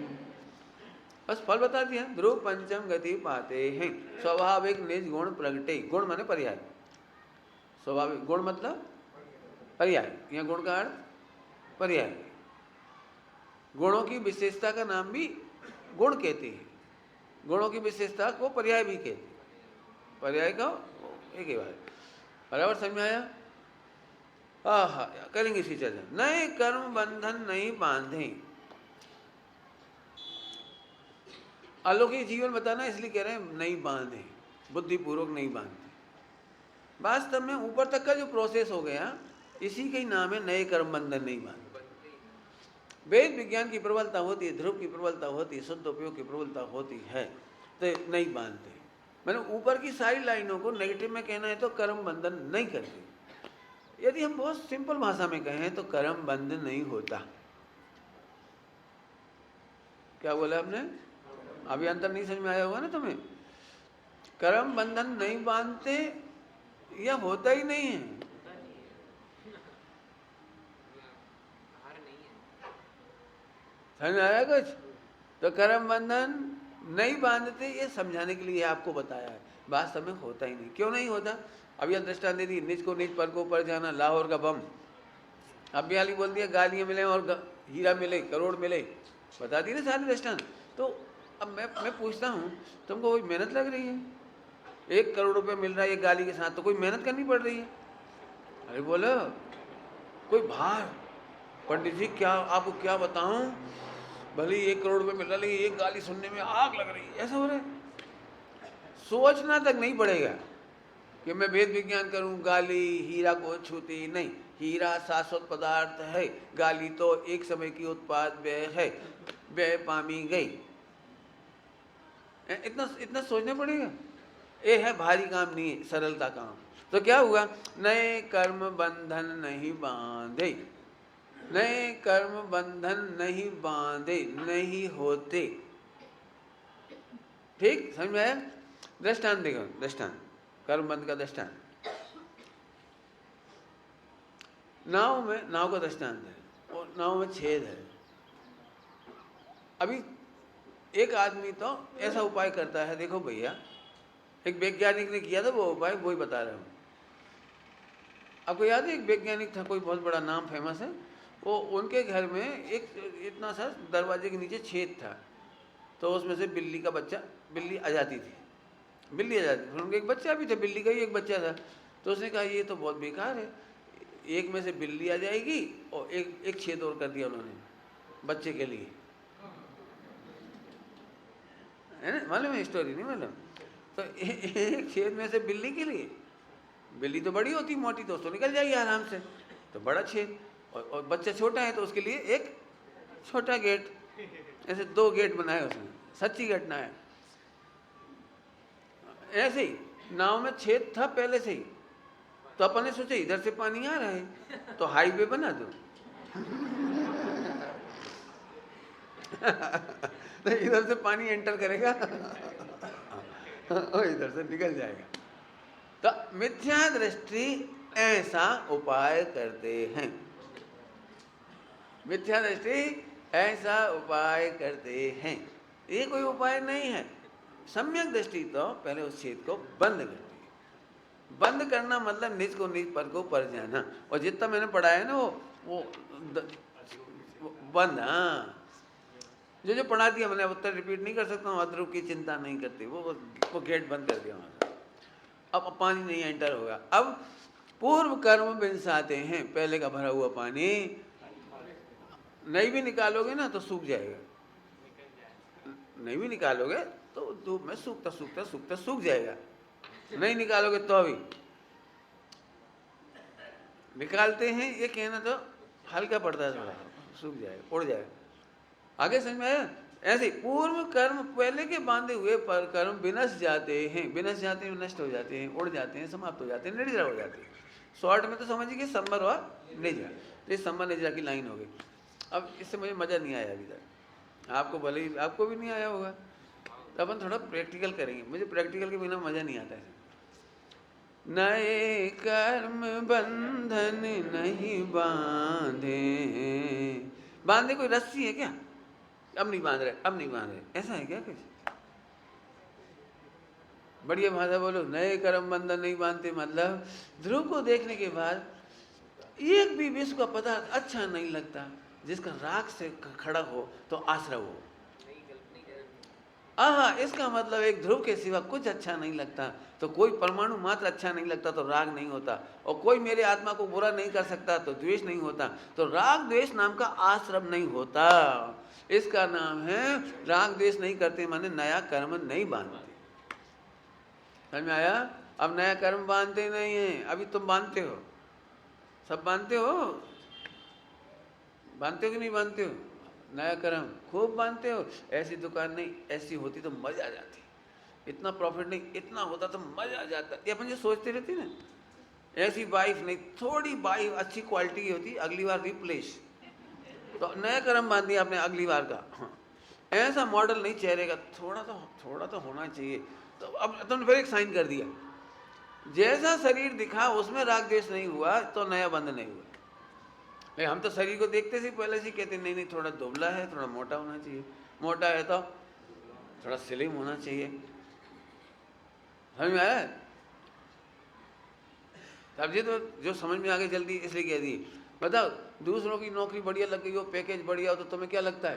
बस फल बता दिया, ध्रुव पंचम गति पाते हैं। स्वाभाविक निज गुण प्रगटे, गुण माने पर्याय, स्वाभाविक गुण मतलब पर्याय, यहाँ गुण का अर्थ पर्याय। गुणों की विशेषता का नाम भी गुण कहते हैं, गुणों की विशेषता को पर्याय भी कहते हैं। पर्याय का एक ही बात, बराबर समझ में आया? हाँ, करेंगे इसी चर्चा। नए कर्म बंधन नहीं बांधे, अलौकिक जीवन बताना इसलिए कह रहे हैं नहीं बांधे, बुद्धिपूर्वक नहीं बांधे। वास्तव में ऊपर तक का जो प्रोसेस हो गया, इसी का ही नाम है नए कर्म बंधन नहीं बांधे। वेद विज्ञान की प्रबलता होती है, ध्रुव की प्रबलता होती है, शुद्ध उपयोग की प्रबलता होती है, तो नहीं बांधते। मैंने ऊपर की सारी लाइनों को नेगेटिव में कहना है तो कर्म बंधन नहीं करते। यदि हम बहुत सिंपल भाषा में कहें तो कर्म बंधन नहीं होता। क्या बोला आपने? अभी अंतर नहीं समझ में आया होगा ना तुम्हें। कर्म बंधन नहीं बांधते, यह होता ही नहीं है। समझ में आया कुछ? तो कर्म बंधन नहीं बांधते, ये समझाने के लिए आपको बताया है, वास्तव में होता ही नहीं। क्यों नहीं होता? अभी दृष्टांत दे दी, निज को निज, पर को पर जाना, लाहौर का बम। अब भी बोल दिया गालियाँ मिले और हीरा मिले, करोड़ मिले, बता दी ना सारे दृष्टांत। तो अब मैं पूछता हूँ, तुमको कोई मेहनत लग रही है? 1 करोड़ रुपये मिल रहा है एक गाली के साथ, तो कोई मेहनत करनी पड़ रही है? अरे बोलो कोई भार, पंडित जी क्या आपको क्या बताऊं, भले 1 करोड़ रुपये मिल रहा है लेकिन एक गाली सुनने में आग लग रही है, ऐसा हो रहा है। सोचना तक नहीं पड़ेगा कि मैं वेद विज्ञान करूं, गाली हीरा को छूती नहीं। हीरा शाश्वत पदार्थ है, गाली तो एक समय की उत्पाद व्यय है, व्यय पामी गई। इतना सोचना पड़ेगा? ये है भारी काम नहीं है, सरलता काम। तो क्या हुआ? नए कर्म बंधन नहीं बांधे, नए कर्म बंधन नहीं बांधे, नहीं होते। ठीक समझ में आया? दृष्टांत देखो, दृष्टांत कर्म बंध का दृष्टांत। नाव में, नाव का दृष्टांत है, और नाव में छेद है। अभी एक आदमी तो ऐसा उपाय करता है, देखो भैया एक वैज्ञानिक ने किया था वो उपाय, वही बता रहा हूँ। आपको याद है एक वैज्ञानिक था, कोई बहुत बड़ा नाम फेमस है, वो उनके घर में एक इतना सा दरवाजे के नीचे छेद था, तो उसमें से बिल्ली का बच्चा, बिल्ली आ जाती थी। बिल्ली आ जाती। फिर उनका एक बच्चा भी था, बिल्ली का ही एक बच्चा था। तो उसने कहा ये तो बहुत बेकार है, एक में से बिल्ली आ जाएगी और एक छेद और कर दिया उन्होंने बच्चे के लिए, है ना, मालूम है स्टोरी? नहीं मालूम? तो एक छेद में से बिल्ली के लिए, बिल्ली तो बड़ी होती मोटी तो उसको निकल जाएगी आराम से, तो बड़ा छेद, और बच्चा छोटा है तो उसके लिए एक छोटा गेट। ऐसे 2 गेट बनाए उसने, सच्ची घटना है। ऐसे ही नाव में छेद था पहले से ही, तो अपन ने सोचा इधर से पानी आ रहा है तो हाईवे बना दो तो इधर से पानी एंटर करेगा और इधर से निकल जाएगा। तो मिथ्या दृष्टि ऐसा उपाय करते हैं, मिथ्या दृष्टि ऐसा उपाय करते हैं। ये कोई उपाय नहीं है। सम्यक दृष्टि तो पहले उस छेद को बंद करती है। बंद करना मतलब निज को निज, पर को पर जाना। और जितना मैंने पढ़ाया है ना वो बंद, हाँ, जो पढ़ा दिया मैंने उत्तर रिपीट नहीं कर सकता हूँ। अद्रुप की चिंता नहीं करती, वो गेट बंद कर दिया वहाँ। अब पानी नहीं एंटर होगा। अब पूर्व कर्म बिनसाते हैं, पहले का भरा हुआ पानी नहीं भी निकालोगे ना तो सूख जाएगा, नहीं भी निकालोगे तो धूप में सूखता सूखता सूखता सूख जाएगा। नहीं निकालोगे तो भी निकालते हैं, ये कहना तो हल्का पड़ता है, थोड़ा सूख जाएगा, उड़ जाएगा। आगे समझ में आया? ऐसे पूर्व कर्म पहले के बांधे हुए पर कर्म विनश जाते हैं, विनश जाते हैं, नष्ट हो जाते हैं, उड़ जाते हैं, समाप्त हो जाते हैं, निद्रा हो जाते हैं। शॉर्ट में तो समझिए संबर और निद्रा, तो ये संबर निद्रा की लाइन हो गई। अब इससे मुझे मज़ा नहीं आया अभी तक, आपको भले ही आपको भी नहीं आया होगा, तो अपन थोड़ा प्रैक्टिकल करेंगे। मुझे प्रैक्टिकल के बिना मज़ा नहीं आता है। नए कर्म बंधन नहीं बांधे, बांधे कोई रस्सी है क्या? अब नहीं बांध रहे, अब नहीं बांध रहे, ऐसा है क्या कुछ? बढ़िया भाषा बोलो। नए कर्म बंधन नहीं बांधते मतलब ध्रुव को देखने के बाद एक भी विश्व का पदार्थ अच्छा नहीं लगता जिसका राग से खड़ा हो तो आश्रय हो। आहा, इसका मतलब एक ध्रुव के सिवा कुछ अच्छा नहीं लगता, तो कोई परमाणु मात्र अच्छा नहीं लगता तो राग नहीं होता, और कोई मेरे आत्मा को बुरा नहीं कर सकता तो द्वेष नहीं होता, तो राग द्वेष नाम का आश्रम नहीं होता। इसका नाम है राग द्वेष नहीं करते माने नया कर्म नहीं बांधते। समझ में आया? अब नया कर्म बांधते नहीं है, अभी तुम बांधते हो, सब बांधते हो, बांधते हो कि नहीं बांधते हो? नया कर्म खूब बांधते हो। ऐसी दुकान नहीं, ऐसी होती तो मजा आ जाती, इतना प्रॉफिट नहीं, इतना होता तो मजा आ जाता। ये अपन जो सोचते रहते ना, ऐसी वाइफ नहीं, थोड़ी वाइफ अच्छी क्वालिटी की होती, अगली बार रिप्लेस। तो नया कर्म बांध दिया आपने अगली बार का। हाँ, ऐसा मॉडल नहीं चेहरे का, थोड़ा तो होना चाहिए। तो अब तुमने फिर एक साइन कर दिया, जैसा शरीर दिखा उसमें राग द्वेष नहीं हुआ तो नया बंध नहीं हुआ। नहीं, हम तो शरीर को देखते से पहले से कहते नहीं नहीं थोड़ा दुबला है, थोड़ा मोटा होना चाहिए, मोटा है तो थोड़ा स्लिम होना चाहिए। समझ में आया? अब ये तो जो समझ में आ गई जल्दी इसलिए कह दी। बताओ, दूसरों की नौकरी बढ़िया लग गई हो, पैकेज बढ़िया हो, तो तुम्हें क्या लगता है?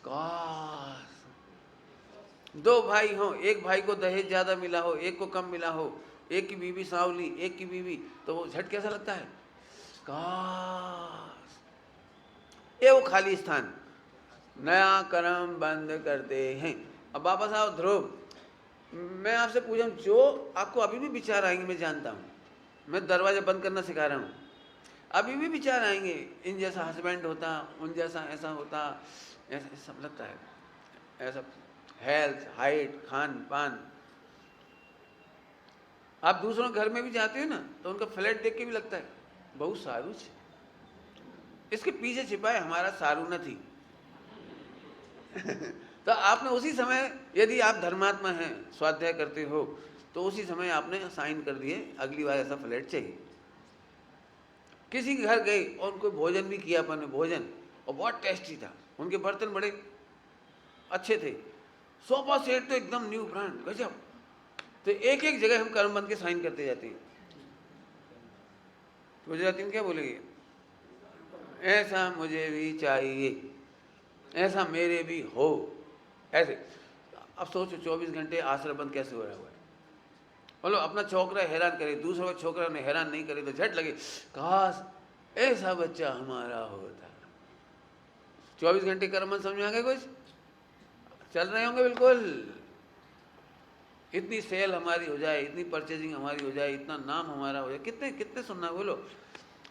काश 2 भाई हो, एक भाई को दहेज ज्यादा मिला हो, एक को कम मिला हो, एक की बीवी सांवली, एक की बीवी, तो वो झट कैसा लगता है? काश। ये वो खाली स्थान, नया कर्म बंद करते हैं। अब वापस आओ ध्रुव, मैं आपसे पूछा, जो आपको अभी भी विचार आएंगे, मैं जानता हूँ, मैं दरवाजा बंद करना सिखा रहा हूँ, अभी भी विचार आएंगे, इन जैसा हस्बैंड होता, उन जैसा ऐसा होता, ऐसा सब लगता है, ऐसा हेल्थ, हाइट, खान पान। आप दूसरों के घर में भी जाते हो ना तो उनका फ्लैट देख के भी लगता है बहुत सारू है, इसके पीछे छिपा है हमारा सारू न थी तो आपने उसी समय, यदि आप धर्मात्मा हैं, स्वाध्याय करते हो, तो उसी समय आपने साइन कर दिए अगली बार ऐसा फ्लैट चाहिए। किसी के घर गए और उनको भोजन भी किया अपन ने, भोजन और बहुत टेस्टी था, उनके बर्तन बड़े अच्छे थे, सोफा सेट तो एकदम न्यू ब्रांड गजब। तो एक एक जगह हम कर्म बंद के साइन करते जाते हैं। गुजराती में क्या बोलेंगे? ऐसा मुझे भी चाहिए, ऐसा मेरे भी हो, ऐसे। अब सोचो 24 घंटे आश्रय बंद कैसे हो रहा है? बोलो अपना छोकरा हैरान करे, दूसरों का छोकरा उन्हें हैरान नहीं करे तो झट लगे काश ऐसा बच्चा हमारा होता। 24 घंटे कर्म समझ में आ गए? कुछ चल रहे होंगे बिल्कुल। इतनी सेल हमारी हो जाए, इतनी परचेजिंग हमारी हो जाए, इतना नाम हमारा हो जाए, कितने कितने सुनना। बोलो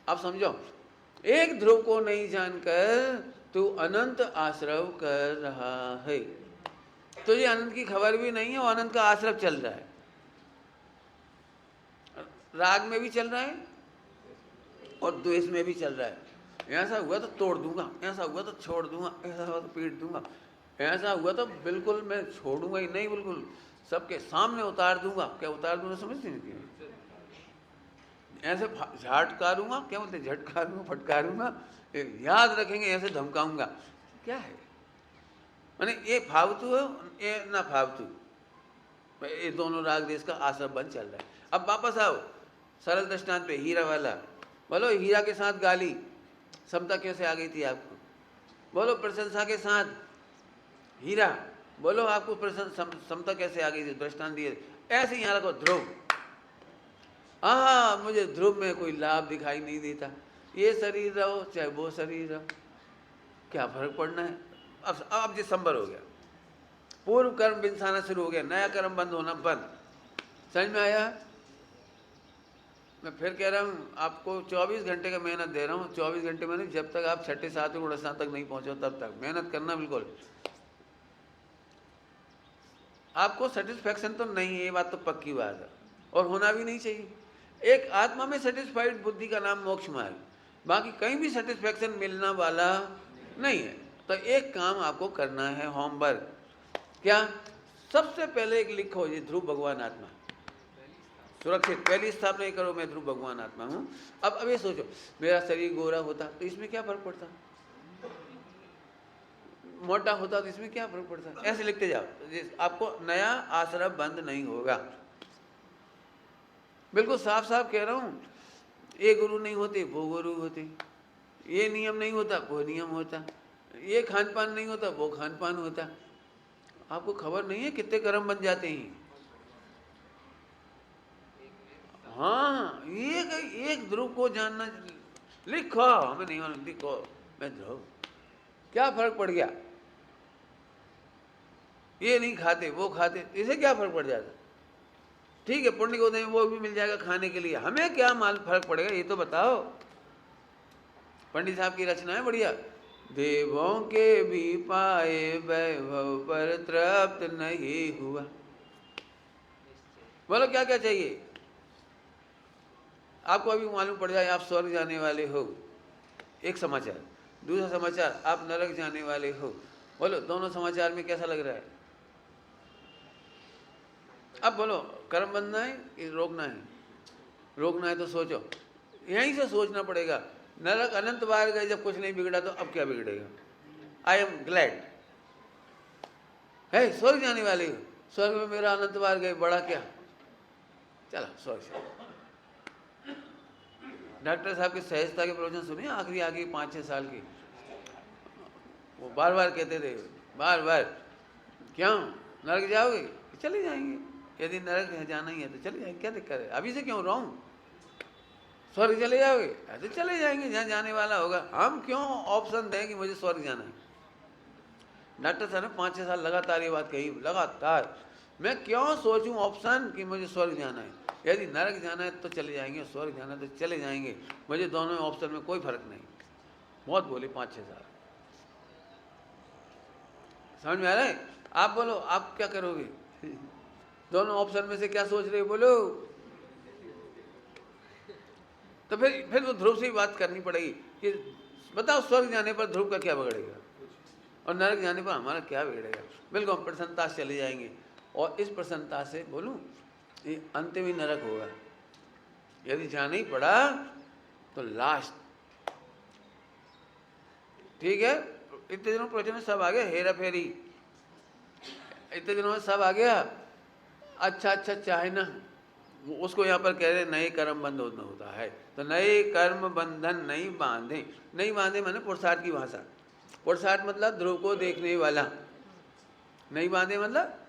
अब समझो, एक ध्रुव को नहीं जानकर तू अनंत आश्रव कर रहा है। तुझे अनंत की खबर भी नहीं है और अनंत का आश्रव चल रहा है। राग में भी चल रहा है और द्वेष में भी चल रहा है। ऐसा हुआ तो तोड़ दूंगा, ऐसा हुआ तो छोड़ दूंगा, ऐसा हुआ तो पीट दूंगा, ऐसा हुआ तो बिल्कुल मैं छोड़ूंगा ही नहीं, बिल्कुल सबके सामने उतार दूंगा। क्या उतार दूंगा समझते हैं? ऐसे झटकारूंगा, क्या बोलते, झटकारूंगा, फटकारूंगा, याद रखेंगे, ऐसे धमकाऊंगा। क्या है माने? ये फालतू है, ये ना फालतू, ये दोनों राग देश का आश्रम बन चल रहा है। अब वापस आओ सरल दृष्टांत पे, हीरा वाला। बोलो हीरा के साथ गाली समता कैसे आ गई थी आपको? बोलो प्रशंसा के साथ हीरा, बोलो आपको समता कैसे आ गई थी? दृष्टांत दिए। ऐसे यहाँ रखो ध्रुव। हाँ मुझे ध्रुव में कोई लाभ दिखाई नहीं देता, ये शरीर रहो चाहे वो शरीर रहो, क्या फर्क पड़ना है? अब दिसंबर हो गया, पूर्व कर्म बिनसाना शुरू हो गया, नया कर्म बंद होना बंद। समझ में आया? मैं फिर कह रहा हूँ आपको 24 घंटे का मेहनत दे रहा हूँ। 24 घंटे में नहीं, जब तक आप छठे सातवें गुण स्थान तक नहीं पहुँचो तब तक मेहनत करना। बिल्कुल आपको सेटिस्फैक्शन तो नहीं है, ये बात तो पक्की बात है, और होना भी नहीं चाहिए। एक आत्मा में सेटिस्फाइड बुद्धि का नाम मोक्ष मार्ग, बाकी कहीं भी सेटिस्फैक्शन मिलना वाला नहीं है। तो एक काम आपको करना है, होमवर्क। क्या? सबसे पहले एक लिखो, ये ध्रुव भगवान आत्मा सुरक्षित। पहली स्थापना करो, मैं ध्रुव भगवान आत्मा हूँ। अब ये सोचो, मेरा शरीर गोरा होता तो इसमें क्या फर्क पड़ता, मोटा होता तो इसमें क्या फर्क पड़ता? ऐसे लिखते जाओ, आपको नया आश्रम बंद नहीं होगा। बिल्कुल साफ साफ कह रहा हूँ, ये गुरु नहीं होते वो गुरु होते, ये नियम नहीं होता वो नियम होता, ये खान पान नहीं होता वो खान पान होता। आपको खबर नहीं है कितने कर्म बन जाते हैं। हाँ एक ध्रुव को जानना, लिखो, हमें नहीं मालूम, लिखो मैं ध्रुव, क्या फर्क पड़ गया? ये नहीं खाते वो खाते, इसे क्या फर्क पड़ जाता? ठीक है पुण्य को दें, वो भी मिल जाएगा खाने के लिए, हमें क्या माल फर्क पड़ेगा ये तो बताओ। पंडित साहब की रचना है बढ़िया, देवों के भी पाए वैभव पर तृप्त नहीं हुआ। बोलो क्या क्या चाहिए आपको? अभी मालूम पड़ जाए आप स्वर्ग जाने वाले हो, एक समाचार। दूसरा समाचार आप नरक जाने वाले हो। बोलो दोनों समाचार में कैसा लग रहा है? अब बोलो कर्म बनना है कि रोकना है? रोकना है तो सोचो, यहीं से सोचना पड़ेगा। नरक अनंत बार गए, जब कुछ नहीं बिगड़ा तो अब क्या बिगड़ेगा? आई एम ग्लैड है स्वर्ग जाने वाले हो। स्वर्ग में मेरा अनंत बार गए, बड़ा क्या, चलो स्वर्ग से। डॉक्टर साहब की सहजता के प्रवचन सुनिए, आखिरी 5-6 साल की, वो बार बार कहते थे, बार बार, क्यों नरक जाओगे? चले जाएंगे, यदि नरक जाना ही है तो चले जाएंगे, क्या दिक्कत है? अभी से क्यों रहूं? स्वर्ग चले जाओगे? ऐसे चले जाएंगे, जहाँ जाने वाला होगा। हम क्यों ऑप्शन दें कि मुझे स्वर्ग जाना है? डॉक्टर साहब ने 5-6 साल लगातार ये बात कही, लगातार। मैं क्यों सोचूं ऑप्शन कि मुझे स्वर्ग जाना है? यदि नरक जाना है तो चले जाएंगे, स्वर्ग जाना है तो चले जाएंगे, मुझे दोनों ऑप्शन में कोई फर्क नहीं। बहुत बोले 5-6 साल। समझ में आ रहा है? आप बोलो आप क्या करोगे? दोनों ऑप्शन में से क्या सोच रहे हो? बोलो। तो फिर तो ध्रुव से ही बात करनी पड़ेगी कि बताओ स्वर्ग जाने पर ध्रुव का क्या बिगड़ेगा और नरक जाने पर हमारा क्या बिगड़ेगा? बिल्कुल हम प्रसन्नता से चले जाएंगे, और इस प्रसन्नता से बोलूं ये अंत में नरक होगा। यदि जाना ही पड़ा तो लास्ट, ठीक है। इतने दिनों प्रवचन में सब आ गया, हेरा फेरी इतने दिनों में सब आ गया। अच्छा चाहे ना, उसको यहाँ पर कह रहे नए कर्म बंध होता है, तो नए कर्म बंधन नहीं बांधे। नहीं बांधे माने पुरुषार्थ की भाषा, पुरुषार्थ मतलब ध्रुव को देखने वाला। नहीं बांधे मतलब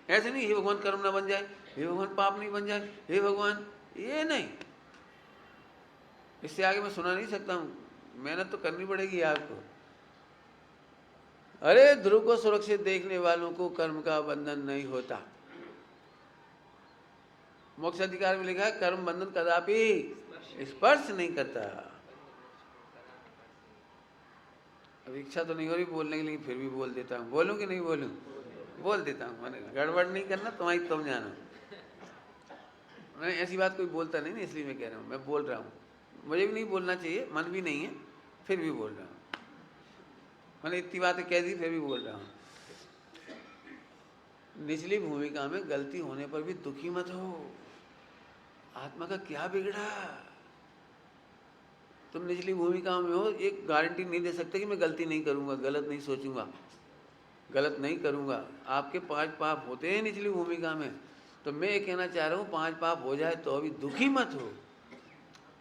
ऐसे नहीं ही भगवान कर्म ना बन जाए, हे भगवान पाप नहीं बन जाए, हे भगवान, ये नहीं। इससे आगे मैं सुना नहीं सकता हूँ, मेहनत तो करनी पड़ेगी आपको। अरे ध्रुव को सुरक्षित देखने वालों को कर्म का बंधन नहीं होता। मोक्ष अधिकार में लिखा है कर्म बंधन कदापि स्पर्श नहीं करता। अब इच्छा तो नहीं हो रही बोलने के लिए, फिर भी बोल देता हूँ। बोलूँ कि नहीं बोलूँ? बोल देता हूँ। मैंने गड़बड़ नहीं करना, तुम्हारी तुम जानो। मैं ऐसी बात कोई बोलता नहीं ना, इसलिए मैं कह रहा हूँ, मैं बोल रहा हूँ। मुझे भी नहीं बोलना चाहिए, मन भी नहीं है, फिर भी बोल रहा हूँ। मैंने इतनी बातें कह दी, फिर भी बोल रहा हूँ। निचली भूमिका में गलती होने पर भी दुखी मत हो। आत्मा का क्या बिगड़ा? तुम निचली भूमिका में हो, एक गारंटी नहीं दे सकते कि मैं गलती नहीं करूँगा, गलत नहीं सोचूंगा, गलत नहीं करूँगा। आपके 5 पाप होते हैं निचली भूमिका में। तो मैं ये कहना चाह रहा हूँ 5 पाप हो जाए तो अभी दुखी मत हो।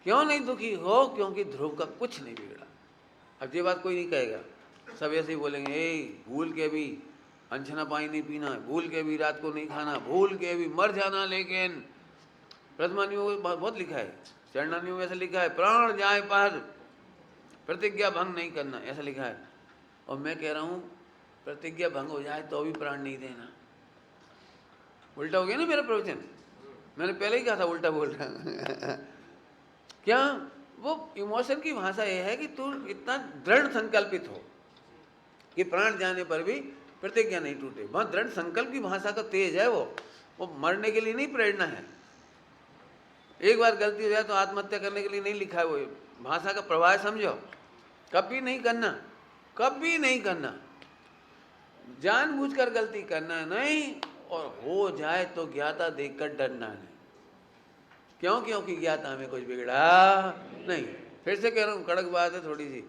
क्यों नहीं दुखी हो? क्योंकि ध्रुव का कुछ नहीं बिगड़ा। अब ये बात कोई नहीं कहेगा, सब ऐसे ही बोलेंगे, ए भूल के भी अनछना पानी नहीं पीना, भूल के भी रात को नहीं खाना, भूल के भी मर जाना। लेकिन प्रथमानियों में बहुत लिखा है, चरणानियों में ऐसा लिखा है, प्राण जाए पर प्रतिज्ञा भंग नहीं करना, ऐसा लिखा है। और मैं कह रहा हूँ प्रतिज्ञा भंग हो जाए तो भी प्राण नहीं देना। उल्टा हो गया ना मेरा प्रवचन? मैंने पहले ही कहा था उल्टा बोल रहा क्या? वो इमोशन की भाषा ये है कि तू इतना दृढ़ संकल्पित हो कि प्राण जाने पर भी प्रतिज्ञा नहीं टूटे। बहुत दृढ़ संकल्प की भाषा का तेज है वो मरने के लिए नहीं प्रेरणा है। एक बार गलती हो जाए तो आत्महत्या करने के लिए नहीं लिखा है। वो भाषा का प्रवाह समझो, कभी नहीं करना, कभी नहीं करना। जानबूझकर गलती करना नहीं, और हो जाए तो ज्ञाता देखकर डरना नहीं। क्यों? क्योंकि ज्ञाता में कुछ बिगड़ा नहीं। फिर से कह रहा हूँ, कड़क बात है थोड़ी सी।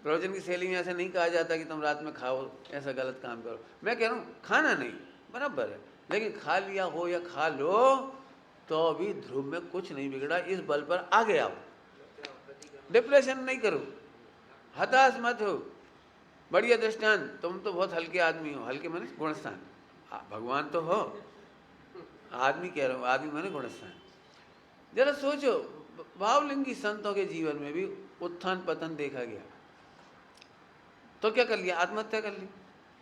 प्रवचन की शैली में ऐसा नहीं कहा जाता कि तुम रात में खाओ, ऐसा गलत काम करो। मैं कह रहा हूँ खाना नहीं बराबर है, लेकिन खा लिया हो या खा लो तो अभी ध्रुव में कुछ नहीं बिगड़ा। इस बल पर आगे आओ, डिप्रेशन नहीं करो, हताश मत हो। बढ़िया दृष्टांत, तुम तो बहुत हल्के आदमी हो। हल्के माने गुणस्थान, भगवान तो हो, आदमी कह रहा हूँ, आदमी माने गुणस्थान। जरा सोचो, भावलिंगी संतों के जीवन में भी उत्थान पतन देखा गया, तो क्या कर लिया? आत्महत्या कर ली।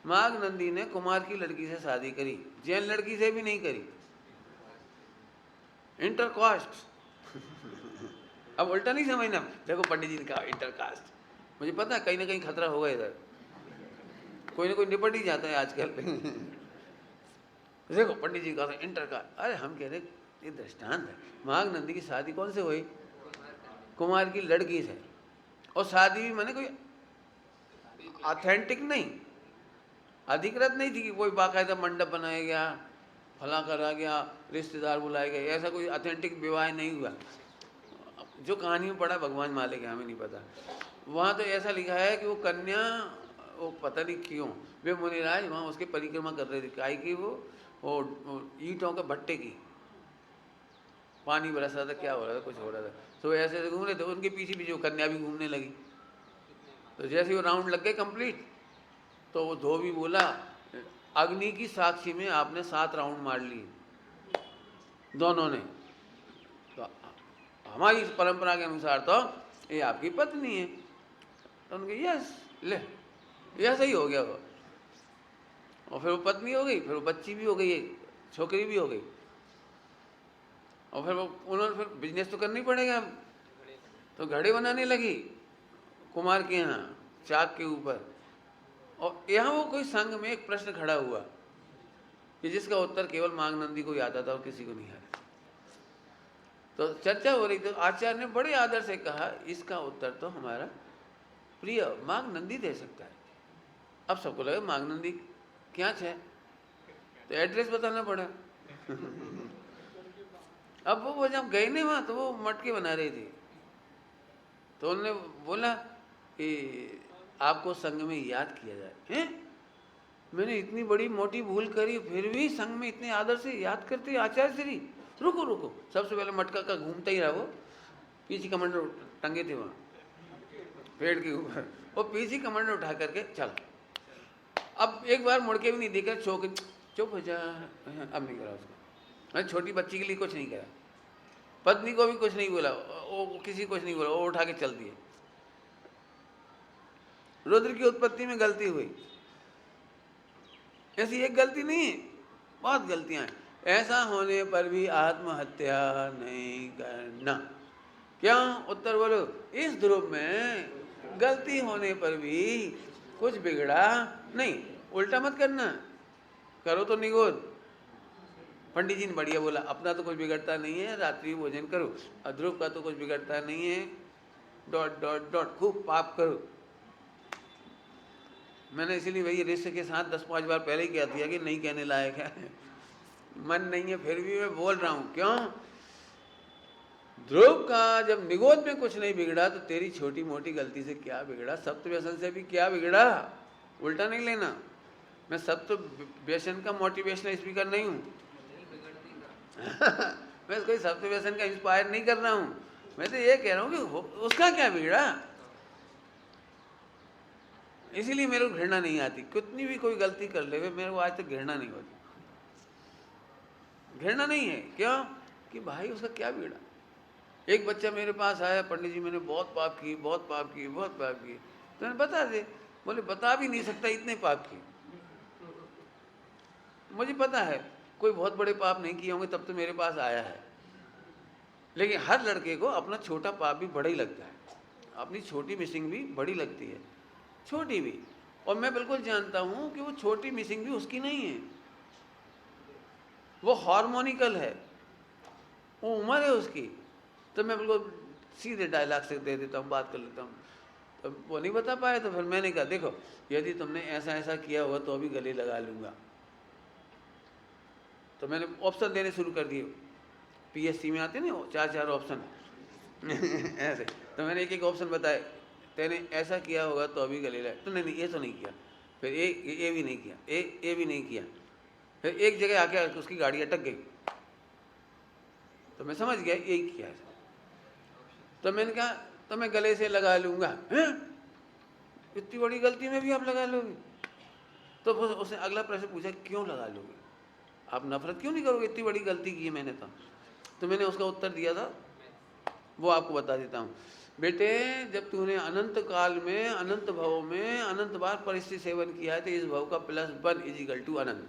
माघ नंदी ने कुमार की लड़की से शादी करी, जैन लड़की से भी नहीं करी, इंटरकास्ट। अब उल्टा नहीं समझना, देखो पंडित जी ने कहा इंटरकास्ट, मुझे पता है कहीं ना कहीं खतरा होगा इधर, कोई ना कोई निपट ही जाता है आजकल। देखो पंडित जी का इंटरकास्ट। अरे हम कह रहे ये दृष्टांत है। माघ नंदी की शादी कौन से हुई? कुमार की लड़की से। और शादी भी मैंने कोई ऑथेंटिक नहीं, अधिकृत नहीं थी कि कोई बाकायदा मंडप बनाया गया, फला करा गया, रिश्तेदार बुलाए गए, ऐसा कोई ऑथेंटिक विवाह नहीं हुआ। जो कहानी में पढ़ा भगवान मालिक है, हमें नहीं पता। वहाँ तो ऐसा लिखा है कि वो कन्या, वो पता नहीं क्यों वे मुनिराज वहाँ उसकी परिक्रमा कर रहे थे, काहे की वो ईंटों के भट्टे की, पानी बरस रहा था, क्या हो रहा था, कुछ हो रहा था, तो ऐसे ऐसे घूम रहे थे, उनके पीछे पीछे वो कन्या भी घूमने लगी। तो जैसे वो राउंड लग गए कंप्लीट, तो वो धोबी बोला, अग्नि की साक्षी में आपने 7 राउंड मार लिए दोनों ने, तो हमारी इस परंपरा के अनुसार तो ये आपकी पत्नी है। तो उनके यस, ले ऐसा ही हो गया वो। और फिर वो पत्नी हो गई, फिर वो बच्ची भी हो गई, छोकरी भी हो गई। और फिर वो उन्होंने फिर बिजनेस तो करना ही पड़ेगा, तो घड़े बनाने लगी कुमार के यहाँ चाक के ऊपर। और यहाँ वो कोई संघ में एक प्रश्न खड़ा हुआ कि जिसका उत्तर केवल माघ नंदी को ही आता था और किसी को नहीं आता। तो चर्चा हो रही, तो आचार्य ने बड़े आदर से कहा, इसका उत्तर तो हमारा प्रिय माघ नंदी दे सकता है। अब सबको लगा माघ नंदी क्या है, तो एड्रेस बताना पड़ा। अब वो जब गए नहीं वहाँ, तो वो मटके बना रही थी, तो उन्होंने बोला कि आपको संघ में याद किया जाए। हैं? मैंने इतनी बड़ी मोटी भूल करी, फिर भी संघ में इतने आदर से याद करते आचार्य श्री। रुको रुको, सबसे पहले मटका का घूमता ही रहा, वो पीछे कमंडल टंगे थे वहाँ पेड़ के ऊपर, वो पीछे कमंडल उठा करके चल। अब एक बार मुड़ के भी नहीं देखा, चुप हो जा, अब नहीं करा उसको। मैंने छोटी बच्ची के लिए कुछ नहीं करा, पत्नी को भी कुछ नहीं बोला, वो किसी कुछ नहीं बोला, वो उठा के चल दिए। रुद्र की उत्पत्ति में गलती हुई, ऐसी एक गलती नहीं है, बहुत गलतियां हैं। ऐसा होने पर भी आत्महत्या नहीं करना। क्यों? उत्तर बोलो। इस ध्रुव में गलती होने पर भी कुछ बिगड़ा नहीं। उल्टा मत करना, करो तो निगोद। पंडित जी ने बढ़िया बोला, अपना तो कुछ बिगड़ता नहीं है, रात्रि भोजन करो, ध्रुव का तो कुछ बिगड़ता नहीं है, डॉट डॉट डॉट, खूब पाप करो। मैंने इसीलिए वही ऋषि के साथ 10-5 बार पहले ही कह दिया कि नहीं कहने लायक है, मन नहीं है, फिर भी मैं बोल रहा हूँ। क्यों? ध्रुव का जब निगोद में कुछ नहीं बिगड़ा तो तेरी छोटी मोटी गलती से क्या बिगड़ा? सप्त व्यसन से भी क्या बिगड़ा? उल्टा नहीं लेना। मैं सप्त व्यसन का मोटिवेशनल स्पीकर नहीं हूँ मैं कोई सप्त व्यसन का इंस्पायर नहीं कर रहा हूँ। मैं तो ये कह रहा हूँ कि उसका क्या बिगड़ा। इसीलिए मेरे को घृणा नहीं आती, कितनी भी कोई गलती कर ले, मेरे को आज तक घृणा नहीं होती। घृणा नहीं है। क्यों? कि भाई उसका क्या बिगड़ा। एक बच्चा मेरे पास आया, पंडित जी मैंने बहुत पाप किए, बहुत पाप किए, बहुत पाप किए। तो मैंने बता दे, बोले बता भी नहीं सकता इतने पाप किए। मुझे पता है कोई बहुत बड़े पाप नहीं किए होंगे तब तो मेरे पास आया है, लेकिन हर लड़के को अपना छोटा पाप भी बड़ा ही लगता है, अपनी छोटी मिसिंग भी बड़ी लगती है, छोटी भी। और मैं बिल्कुल जानता हूं कि वो छोटी मिसिंग भी उसकी नहीं है, वो हार्मोनिकल है, वो उम्र है उसकी। तो मैं बिल्कुल सीधे डायलॉग से दे देता हूँ, बात कर लेता हूँ। तो वो नहीं बता पाया तो फिर मैंने कहा देखो यदि तुमने ऐसा ऐसा किया होगा तो अभी गले लगा लूँगा। तो मैंने ऑप्शन देने शुरू कर दिए, पीएससी में आते ना 4-4 ऑप्शन ऐसे। तो मैंने एक एक ऑप्शन बताए, तेने ऐसा किया होगा तो अभी गले लगा। तो नहीं ये तो नहीं किया, फिर ए भी नहीं किया, ए भी नहीं किया। फिर एक जगह आके उसकी गाड़ी अटक गई, तो मैं समझ गया यही किया है। तो मैंने कहा तो मैं गले से लगा लूँगा। हैं? इतनी बड़ी गलती में भी आप लगा लोगे? तो उसने अगला प्रश्न पूछा क्यों लगा लोगे, आप नफरत क्यों नहीं करोगे, इतनी बड़ी गलती की है मैंने। तो मैंने उसका उत्तर दिया था, वो आपको बता देता हूँ। बेटे जब तूने अनंत काल में, अनंत भव में अनंत बार परिस्थिति सेवन किया है तो इस भव का +1 = अनंत,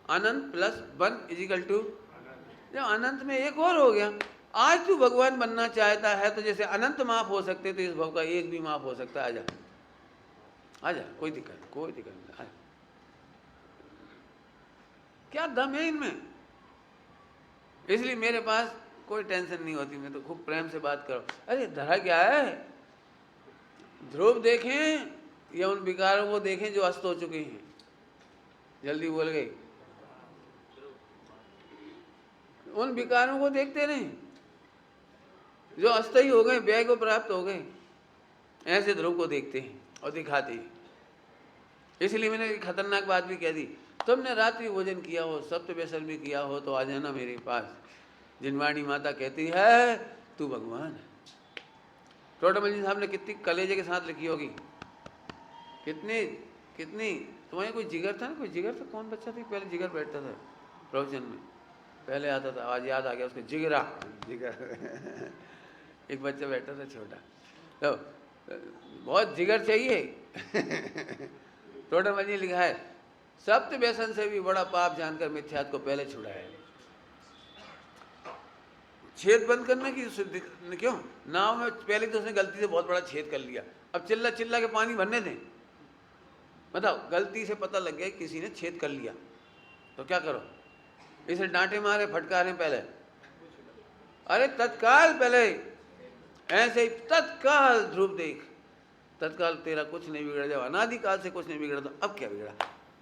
अनंत +1 = जब अनंत में एक और हो गया। आज तू भगवान बनना चाहता है तो जैसे अनंत माफ हो सकते तो इस भव का एक भी माफ हो सकता है। आजा आजा, कोई दिक्कत नहीं, कोई दिक्कत नहीं, आजा। क्या दम है इनमें। इसलिए मेरे पास कोई टेंशन नहीं होती, मैं तो खूब प्रेम से बात करो। अरे धरा क्या है, ध्रुव देखें या उन विकारों को देखें जो अस्त हो चुके हैं। जल्दी बोल गई, उन विकारों को देखते नहीं जो अस्थायी हो गए, व्यय को प्राप्त हो गए, ऐसे ध्रुव को देखते हैं और दिखाते हैं। इसलिए मैंने खतरनाक बात भी कह दी, तुमने रात्रि भोजन किया हो, सप्त व्यसन भी किया हो तो आ जाना मेरे पास। जिनवाणी माता कहती है तू भगवान है। टोटामल जी साहब ने कितनी कलेजे के साथ लिखी होगी, कितनी कितनी। तुम्हारे कोई जिगर था ना, कोई जिगर था, कौन बच्चा था पहले जिगर बैठता था प्रवचन में, पहले आता था, आज याद आ गया उसको, जिगरा जिगर एक बच्चा बैठा था छोटा, तो बहुत जिगर चाहिए टोटामल जी लिखा है सप्त व्यसन से भी बड़ा पाप जानकर मिथ्यात्व को पहले छुड़ाया। छेद बंद करने की क्यों, नाव में पहले तो उसने गलती से बहुत बड़ा छेद कर लिया, अब चिल्ला चिल्ला के पानी भरने दें। बताओ गलती से पता लग गया किसी ने छेद कर लिया तो क्या करो, इसे डांटे मारे फटकारे पहले, अरे तत्काल पहले ऐसे ही तत्काल ध्रुव देख, तत्काल तेरा कुछ नहीं बिगड़ा, जब अनादिकाल से कुछ नहीं बिगड़ा तो अब क्या बिगड़ा,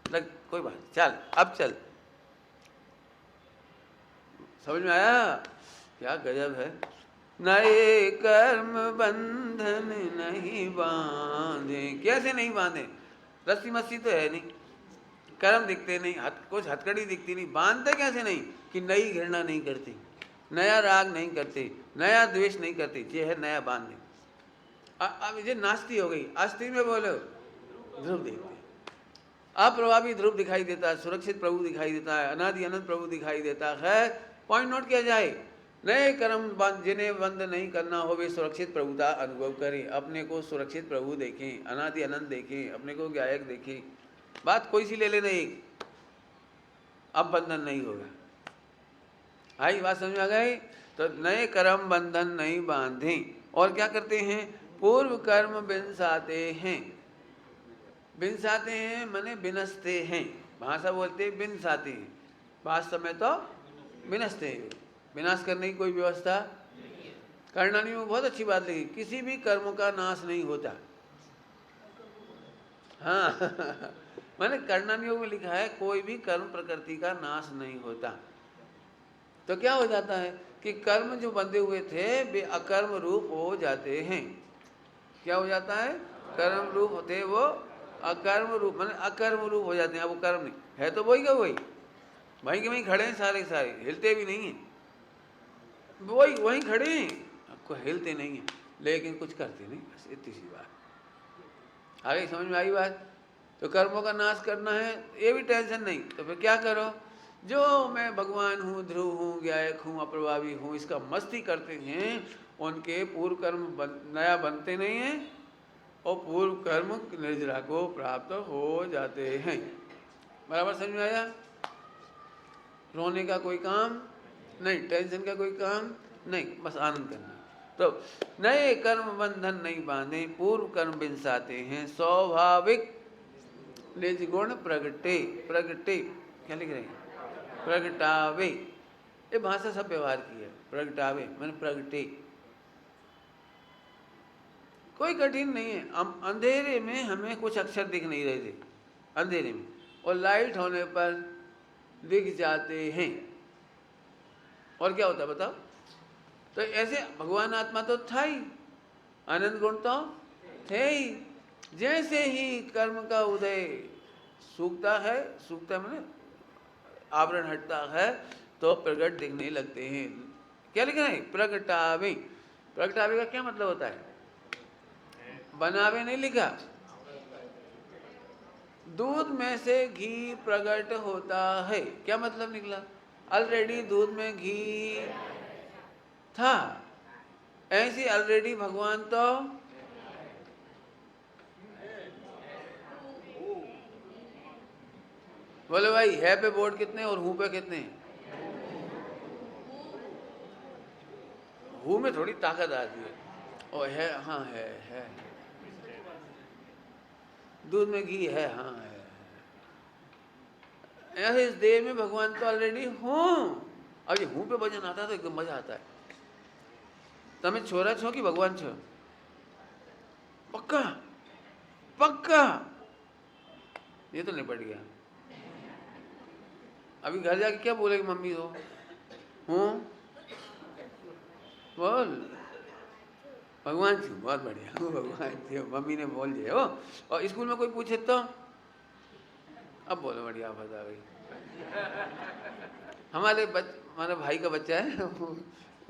लग कोई बात, चल अब चल। समझ में आया? क्या गजब है। नए कर्म बंधन नहीं बांधे, कैसे नहीं बांधे, रस्सी मस्सी तो है नहीं, कर्म दिखते नहीं, कुछ हथकड़ी दिखती नहीं, बांधते कैसे नहीं कि नई घृणा नहीं करती, नया राग नहीं करते, नया द्वेष नहीं करते, ये है नया बांधने। अब ये नास्ती हो गई, अस्ती में बोलो ध्रुव देखते, अप्रभावी ध्रुव दिखाई देता है, सुरक्षित प्रभु दिखाई देता है, अनादि अनंत प्रभु दिखाई देता है। पॉइंट नोट किया जाए, नए कर्म जिन्हें बंद नहीं करना हो वे सुरक्षित प्रभुता अनुभव करें, अपने को सुरक्षित प्रभु देखें, अनादि अनंत देखें, अपने को गायक देखें। बात कोई सी ले लेना एक, अब बंधन नहीं होगा। आई बात समझ में आ गई? तो नए कर्म बंधन नहीं बांधें। और क्या करते हैं? पूर्व कर्म बिनसाते हैं। बिनसाते हैं माने बिनसते हैं, भाषा बोलते हैं बिनसाते हैं, वास्तव में तो बिनसते हैं। विनाश करने की कोई व्यवस्था करना नहीं। वो बहुत अच्छी बात लगी, किसी भी कर्म का नाश नहीं होता। हाँ मैंने कर्णनियोग में लिखा है कोई भी कर्म प्रकृति का नाश नहीं होता। तो क्या हो जाता है कि कर्म जो बंधे हुए थे वे अकर्म रूप हो जाते हैं। क्या हो जाता है? कर्म रूप होते वो अकर्म रूप, माने अकर्म रूप हो जाते हैं। अब वो कर्म नहीं है तो वही का वही, वहीं के वहीं खड़े हैं, सारे सारे हिलते भी नहीं हैं, वही वहीं खड़े हैं, आपको हिलते नहीं हैं लेकिन कुछ करते नहीं, बस इतनी सी बात। आगे समझ में आई बात? तो कर्मों का नाश करना है ये भी टेंशन नहीं, तो फिर क्या करो? जो मैं भगवान हूँ, ध्रुव हूँ, गायक हूँ, अप्रभावी हूँ, इसका मस्ती करते हैं, उनके पूर्व कर्म नया बनते नहीं हैं और पूर्व कर्म निर्जरा को प्राप्त हो जाते हैं। बराबर समझ में आया? रोने का कोई काम नहीं, टेंशन का कोई काम नहीं, बस आनंद करना। तो नए कर्म बंधन नहीं बांधे, पूर्व कर्म बिनसाते हैं, स्वाभाविक निज गुण प्रगटे। प्रगटे क्या लिख रहे हैं? प्रगटावे। ये भाषा सब व्यवहार की है। प्रगटावे मैंने प्रगटे, कोई कठिन नहीं है। हम अंधेरे में हमें कुछ अक्षर दिख नहीं रहे थे अंधेरे में, और लाइट होने पर दिख जाते हैं। और क्या होता है बताओ? तो ऐसे भगवान आत्मा तो था ही, आनंद गुण तो थे ही। जैसे ही कर्म का उदय सूखता है, सूखता मैंने आवरण हटता है, तो प्रकट दिखने लगते हैं। क्या लिखना है? प्रगटावे। प्रगटावे का क्या मतलब होता है? बनावे नहीं लिखा। दूध में से घी प्रकट होता है, क्या मतलब निकला? ऑलरेडी दूध में घी था, ऐसी ऑलरेडी भगवान तो बोले भाई है पे बोर्ड कितने और हूँ पे कितने? हूँ में थोड़ी ताकत आती है, और है, हाँ है दूध में घी है, हाँ है। ऐसे इस देह में भगवान तो ऑलरेडी हूँ। अब ये हूँ पे वजन आता है तो एकदम मजा आता है। तमें छोरा छो कि भगवान छो? पक्का पक्का, ये तो निपट गया। अभी घर जाके क्या बोलेगी मम्मी? हो हूँ बोल भगवान छू, बहुत बढ़िया भगवान छू, मम्मी ने बोल दिया हो। और स्कूल में कोई पूछे तो अब बोलो बढ़िया आफत आ गई। हमारे भाई का बच्चा है,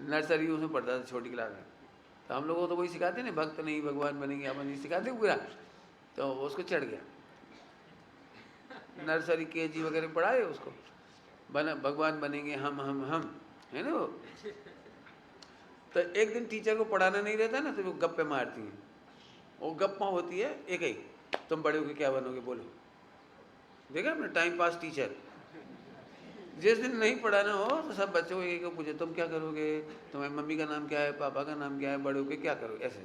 नर्सरी उसमें पढ़ता था, छोटी क्लास में। तो हम लोगों को तो वही सिखाते नहीं, भक्त नहीं भगवान बनेंगे, अपन नहीं सिखाते पूरा। तो उसको चढ़ गया, नर्सरी केजी वगैरह पढ़ाए उसको, बना भगवान बनेंगे हम है ना वो। तो एक दिन टीचर को पढ़ाना नहीं रहता ना, तो वो गप्पे मारती है। वो गप्पा होती है एक ही, तुम बड़े होके क्या बनोगे बोलो। देखा आपने टाइम पास टीचर। जिस दिन नहीं पढ़ाना हो तो सब बच्चों को एक पूछे तुम क्या करोगे, तुम्हारी मम्मी का नाम क्या है, पापा का नाम क्या है, बड़े होके क्या करोगे, ऐसे।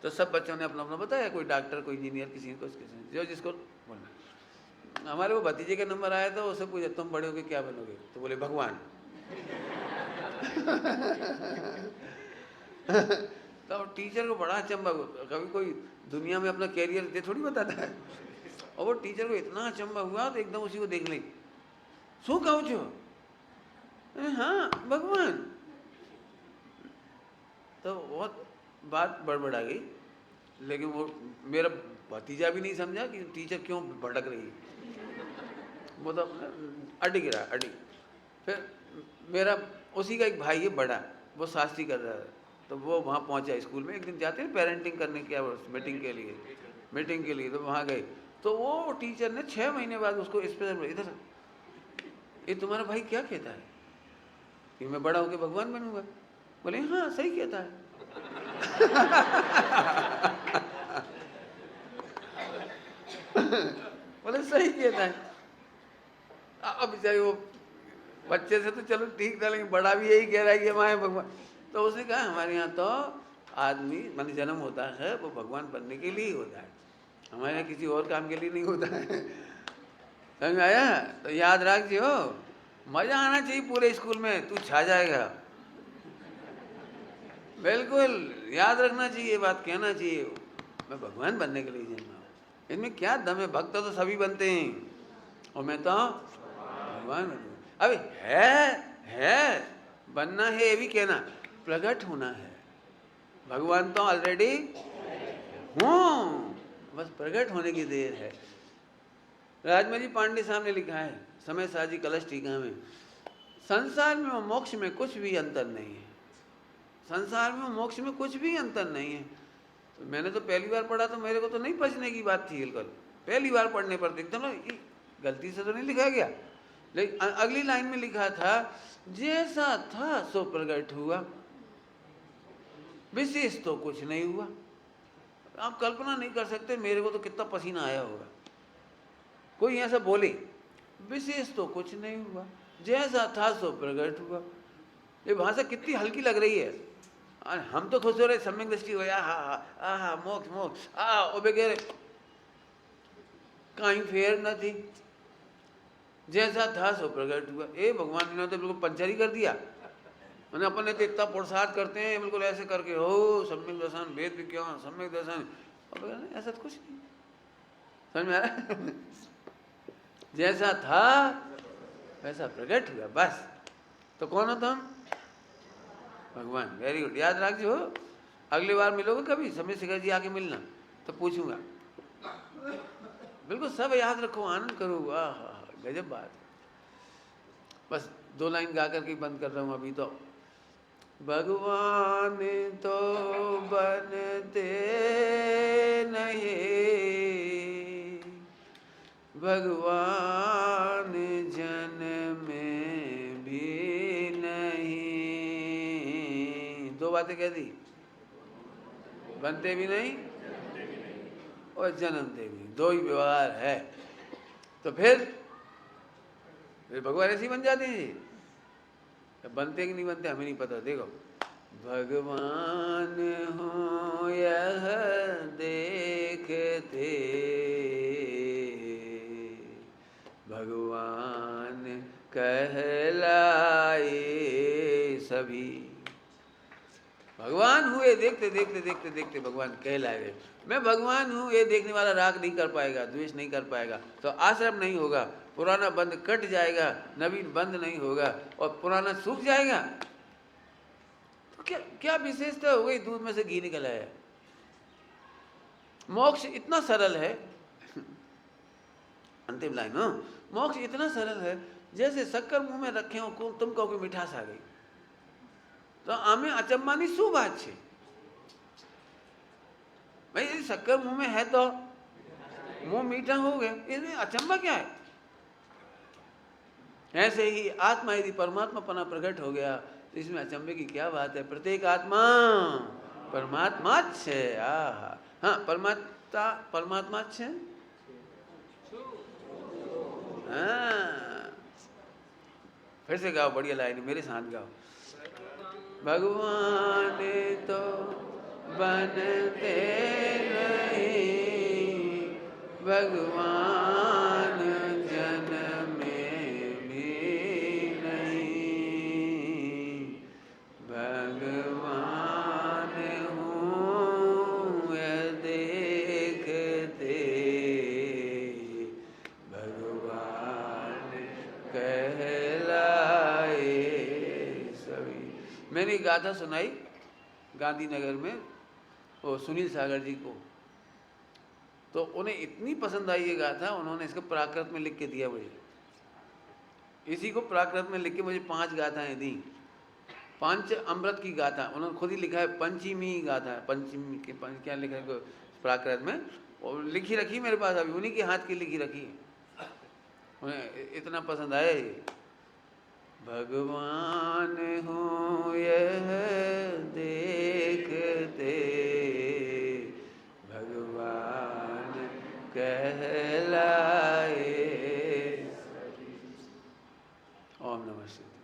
तो सब बच्चों ने अपना अपना बताया, कोई डॉक्टर, कोई इंजीनियर, किसी को जो जिसको बोलना। हमारे वो भतीजे का नंबर आया था, उससे पूछा तुम बड़े होके क्या बनोगे, तो बोले भगवान। तो टीचर को बड़ा अचंभा, कभी कोई दुनिया में अपना कैरियर दे थोड़ी बताता है। और वो टीचर को इतना अचंभा हुआ तो एकदम उसी को देख ली, शू कहूँ छो? हाँ भगवान। तो बहुत बात बड़बड़ आ गई, लेकिन वो मेरा भतीजा भी नहीं समझा कि टीचर क्यों भटक रही है। वो तो अड़ गिरा अड़ी। फिर मेरा उसी का एक भाई है बड़ा, वो शास्त्री कर रहा है, तो वो वहाँ पहुँचा स्कूल में। एक दिन जाते हैं पेरेंटिंग करने की मीटिंग के लिए, तो वहाँ गए। तो वो टीचर ने 6 महीने बाद उसको स्पेशल, इधर ये तुम्हारा भाई क्या कहता है कि मैं बड़ा होकर भगवान बनूंगा? बोले हाँ सही कहता है। बोले सही कहता है। अब बेचारे वो बच्चे से तो चलो ठीक था, लेकिन बड़ा भी यही कह रहा है कि हमारे भगवान। तो उसने कहा हमारे यहाँ तो आदमी मान जन्म होता है वो भगवान बनने के लिए ही होता है, हमारे यहाँ किसी और काम के लिए नहीं होता है। समझ में आया? तो याद रखियो, मजा आना चाहिए पूरे स्कूल में, तू छा जाएगा। बिल्कुल याद रखना चाहिए, बात कहना चाहिए, मैं भगवान बनने के लिए जन्मा हूँ। इनमें क्या दम है? भक्त तो सभी बनते हैं और मैं तो भगवान बनूँ। अभी है बनना है ये भी कहना, प्रकट होना है। भगवान तो ऑलरेडी हूँ, बस प्रकट होने की देर है। राजमणि पांडे साहब ने लिखा है समय साजी कलश टीका में, संसार में और मोक्ष में कुछ भी अंतर नहीं है। संसार में और मोक्ष में कुछ भी अंतर नहीं है। तो मैंने तो पहली बार पढ़ा तो मेरे को तो नहीं पचने की बात थी बिल्कुल, पहली बार पढ़ने पर एकदम गलती से तो नहीं लिखा गया। लेकिन अगली लाइन में लिखा था जैसा था सो प्रकट हुआ, विशेष तो कुछ नहीं हुआ। आप कल्पना नहीं कर सकते मेरे को तो कितना पसीना आया होगा। कोई ऐसा बोले विशेष तो कुछ नहीं हुआ, जैसा था सो प्रकट हुआ। ये भाषा कितनी हल्की लग रही है। हम तो खुश हो रहे, सम्यक दृष्टि हो, हा मोक्ष मोक्ष वगैरह, कहीं फेर न थी, जैसा था सो प्रकट हुआ। ए भगवान ने तो बिल्कुल पंचर ही कर दिया। मैंने अपन तो इतना पुरुषार्थ करते हैं बिल्कुल ऐसे करके, हो सम्यक दर्शन वेद विज्ञान सम्यक दर्शन, और ऐसा तो कुछ नहीं। समझ में आ रहा? जैसा था वैसा प्रकट हुआ बस। तो कौन हो तुम? भगवान। वेरी गुड, याद रखियो। अगली बार मिलोगे कभी समय शेखर जी आके मिलना तो पूछूंगा, बिल्कुल सब याद रखो, आनंद करो। वाह गजब बात। बस 2 लाइन गा करके बंद कर रहा हूँ अभी। तो भगवान तो बनते नहीं, भगवान जन्मे भी नहीं। 2 बातें कह दी, बनते भी नहीं और जन्मते भी, 2 ही व्यवहार है। तो फिर भगवान ऐसे ही बन जाते हैं जी। बनते कि नहीं बनते हमें नहीं पता। देखो भगवान हो यह देखते, भगवान कहलाए सभी। भगवान हुए देखते देखते देखते देखते भगवान कहलाए। मैं भगवान हूँ ये देखने वाला राग नहीं कर पाएगा, द्वेष नहीं कर पाएगा, तो आश्रम नहीं होगा, पुराना बंद कट जाएगा, नवीन बंद नहीं होगा और पुराना सूख जाएगा। तो क्या क्या विशेषता हो गई? दूध में से घी निकल आया। मोक्ष इतना सरल है। अंतिम लाइन हो, मोक्ष इतना सरल है जैसे शक्कर मुंह में रखे हो, तुम कहो कि मिठास आ गई। तो आमे अचंबानी शू बात है भाई? यदि शक्कर मुंह में है तो मुंह मीठा हो गया, इसमें अचंबा क्या है? ऐसे ही आत्मा यदि परमात्मा पना प्रकट हो गया तो इसमें अचंबे की क्या बात है? प्रत्येक आत्मा परमात्मा है। हाँ परमात्मा है। हाँ फिर से गाओ, बढ़िया लाइन मेरे साथ गाओ। भगवान तो बनते नहीं, भगवान जन्मे भी नहीं, भगवान हूँ यह देखते, भगवान कहलाए सभी। मैंने एक गाथा सुनाई गांधीनगर में वो सुनील सागर जी को, तो उन्हें इतनी पसंद आई ये गाथा, उन्होंने इसको प्राकृत में लिख के दिया मुझे। इसी को प्राकृत में लिख के मुझे 5 गाथाएं दी। पंच अमृत की गाथा उन्होंने खुद ही लिखा है, पंचमी गाथा, पंचमी के क्या लिखा है प्राकृत में, और लिखी रखी मेरे पास, अभी उन्हीं के हाथ की लिखी रखी, उन्हें इतना पसंद आया ये। भगवान हूँ यह देखते, भगवान कहलाए। ओम नमः शिवाय।